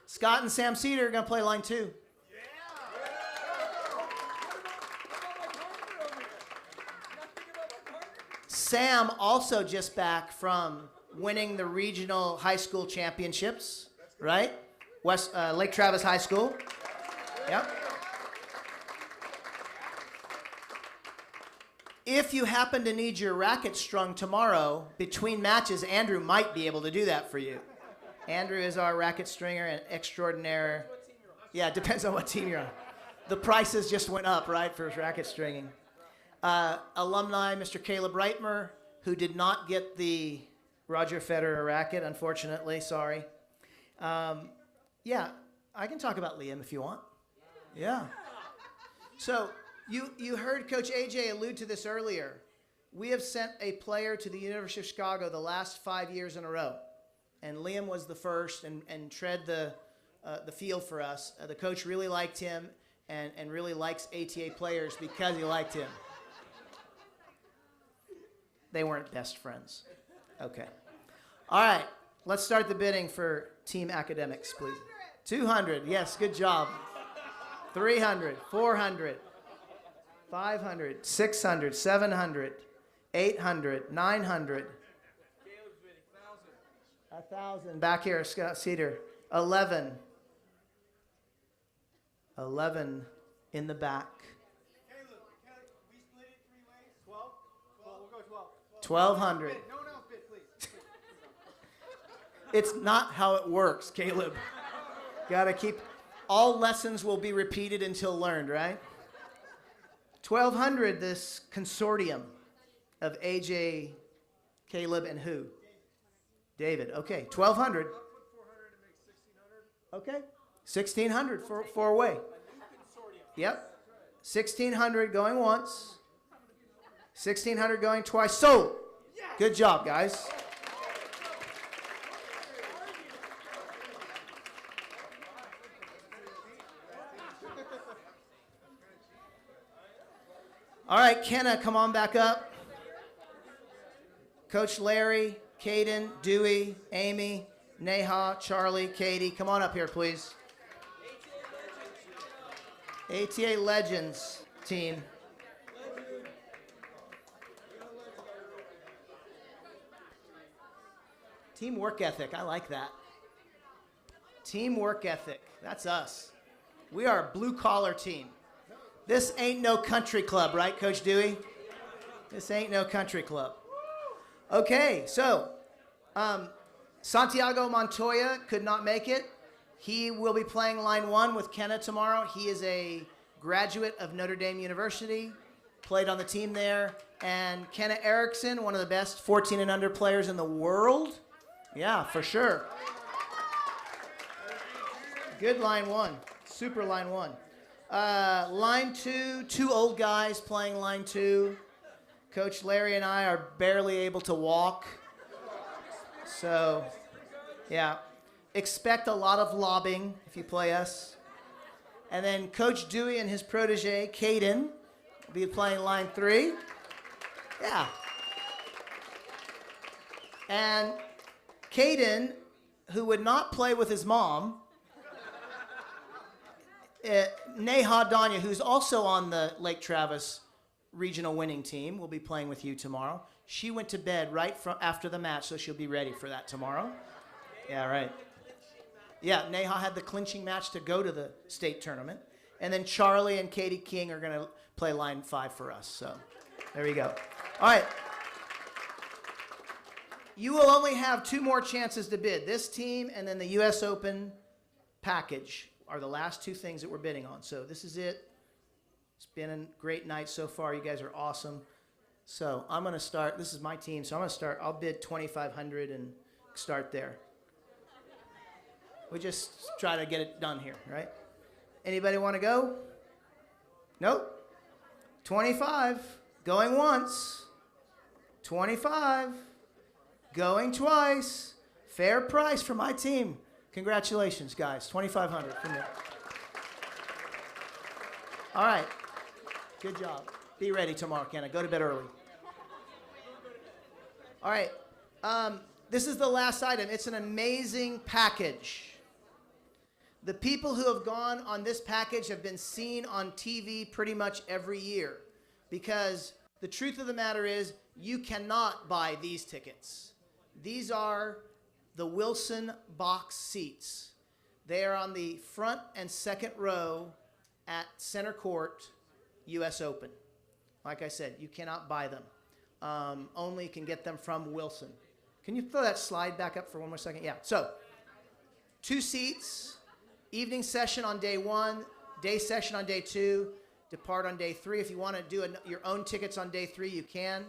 Scott and Sam Cedar are going to play line 2. Sam also just back from winning the regional high school championships, right? Lake Travis High School. Yep. If you happen to need your racket strung tomorrow, between matches, Andrew might be able to do that for you. Andrew is our racket stringer and extraordinaire. Yeah, it depends on what team you're on. The prices just went up, right, for racket stringing. Alumni, Mr. Caleb Reitmer, who did not get the Roger Federer racket, unfortunately, sorry. Yeah, I can talk about Liam if you want. Yeah. So you heard Coach AJ allude to this earlier. We have sent a player to the University of Chicago the last 5 years in a row. And Liam was the first and tread the field for us. The coach really liked him and really likes ATA players because he liked him. They weren't best friends. Okay. All right. Let's start the bidding for Team Academics, please. 200. Yes, good job. 300, 400, 500, 600, 700, 800, 900, 1,000. Back here, Scott Cedar. 11. 11 in the back. 1,200. It's not how it works, Caleb. Gotta keep, all lessons will be repeated until learned, right? 1,200, this consortium of AJ, Caleb, and who? David. Okay, 1,200. Okay, 1,600 for four-way. Yep, 1,600 going once. 1,600 going twice. Sold. Good job, guys. All right, Kenna, come on back up. Coach Larry, Caden, Dewey, Amy, Neha, Charlie, Katie, come on up here, please. ATA Legends team. Team work ethic, I like that. Team work ethic, that's us. We are a blue-collar team. This ain't no country club, right, Coach Dewey? This ain't no country club. Okay, so Santiago Montoya could not make it. He will be playing line 1 with Kenna tomorrow. He is a graduate of Notre Dame University, played on the team there. And Kenna Erickson, one of the best 14 and under players in the world. Yeah, for sure. Good line 1, super line 1. Line 2, 2 old guys playing line 2. Coach Larry and I are barely able to walk. So, yeah. Expect a lot of lobbing if you play us. And then Coach Dewey and his protege, Caden, will be playing line 3. Yeah. And Caden, who would not play with his mom, Neha Danya, who's also on the Lake Travis regional winning team, will be playing with you tomorrow. She went to bed right after the match, so she'll be ready for that tomorrow. Yeah, right. Yeah, Neha had the clinching match to go to the state tournament. And then Charlie and Katie King are going to play line 5 for us. So there you go. All right. You will only have 2 more chances to bid. This team and then the U.S. Open package are the last 2 things that we're bidding on. So this is it. It's been a great night so far. You guys are awesome. So I'm going to start. This is my team, so I'm going to start. I'll bid $2,500 and start there. We just try to get it done here, right? Anybody want to go? Nope. 25. Going once. 25. Going twice. Fair price for my team. Congratulations, guys. $2,500 from there. All right. Good job. Be ready tomorrow, Kenna. Go to bed early. All right. This is the last item. It's an amazing package. The people who have gone on this package have been seen on TV pretty much every year, because the truth of the matter is you cannot buy these tickets. These are the Wilson box seats. They are on the front and second row at center court, U.S. Open. Like I said, you cannot buy them. Only can get them from Wilson. Can you throw that slide back up for one more second? Yeah. So, 2 seats, evening session on day 1, day session on day 2, depart on day 3. If you want to do your own tickets on day 3, you can.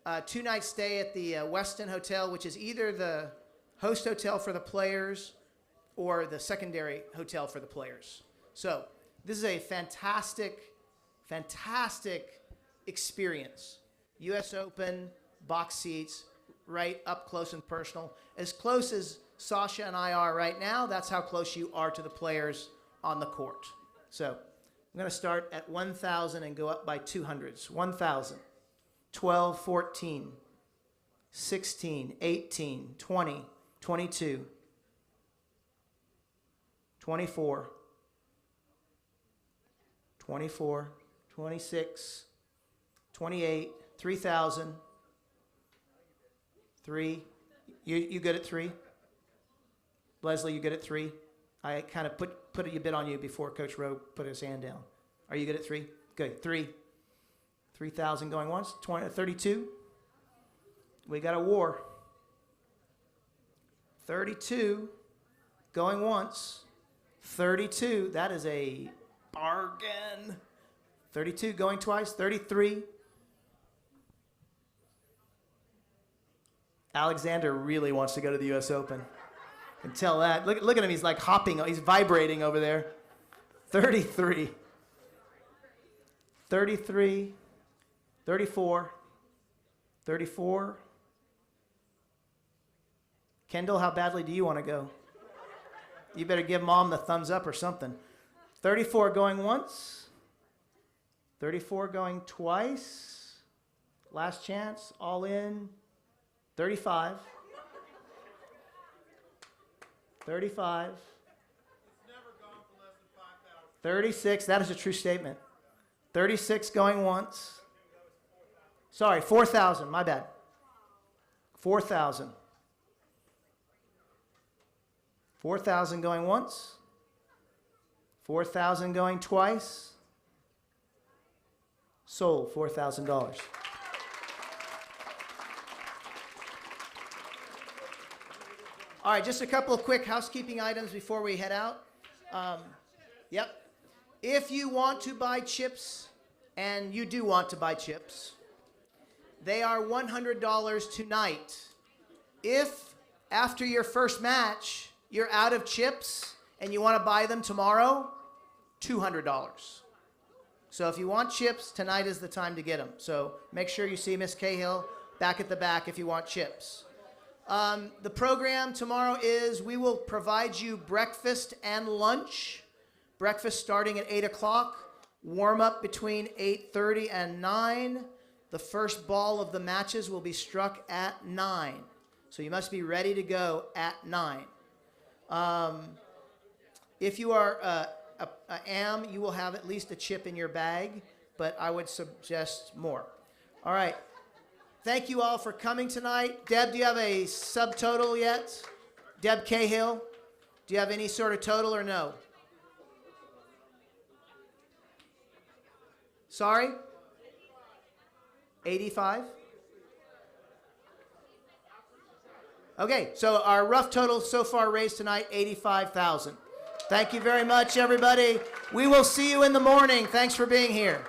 2-night stay at the Westin Hotel, which is either the host hotel for the players or the secondary hotel for the players. So, this is a fantastic, fantastic experience. U.S. Open, box seats, right up close and personal. As close as Sasha and I are right now, that's how close you are to the players on the court. So I'm going to start at 1,000 and go up by 200s. 1,000, 12, 14, 16, 18, 20, 22, 24, 24, 26, 28, 3,000, 3, You good at 3? Leslie, you good at 3? I kind of put a bit on you before Coach Rowe put his hand down. Are you good at 3? Good. 3. 3,000 going once. 32. We got a war. 32 going once. 32. That is a bargain. 32 going twice. 33. Alexander really wants to go to the U.S. Open. I can tell that. Look at him. He's like hopping. He's vibrating over there. 33. 33. 34. 34. Kendall, how badly do you want to go? You better give Mom the thumbs up or something. 34 going once. 34 going twice. Last chance. All in. 35. 35. 36. That is a true statement. 36 going once. Sorry, 4,000. My bad. 4,000. 4,000 going once. 4,000 going twice. Sold $4,000. All right, just a couple of quick housekeeping items before we head out. Yep. If you want to buy chips, and you do want to buy chips, they are $100 tonight. If after your first match you're out of chips and you want to buy them tomorrow, $200. So if you want chips, tonight is the time to get them. So make sure you see Miss Cahill back at the back if you want chips. The program tomorrow is we will provide you breakfast and lunch. Breakfast starting at 8 o'clock. Warm up between 8:30 and 9. The first ball of the matches will be struck at 9. So you must be ready to go at 9. If you are a AM, you will have at least a chip in your bag, but I would suggest more. All right. Thank you all for coming tonight. Deb, do you have a subtotal yet? Deb Cahill, do you have any sort of total or no? Sorry? 85? Okay, so our rough total so far raised tonight, $85,000. Thank you very much, everybody. We will see you in the morning. Thanks for being here.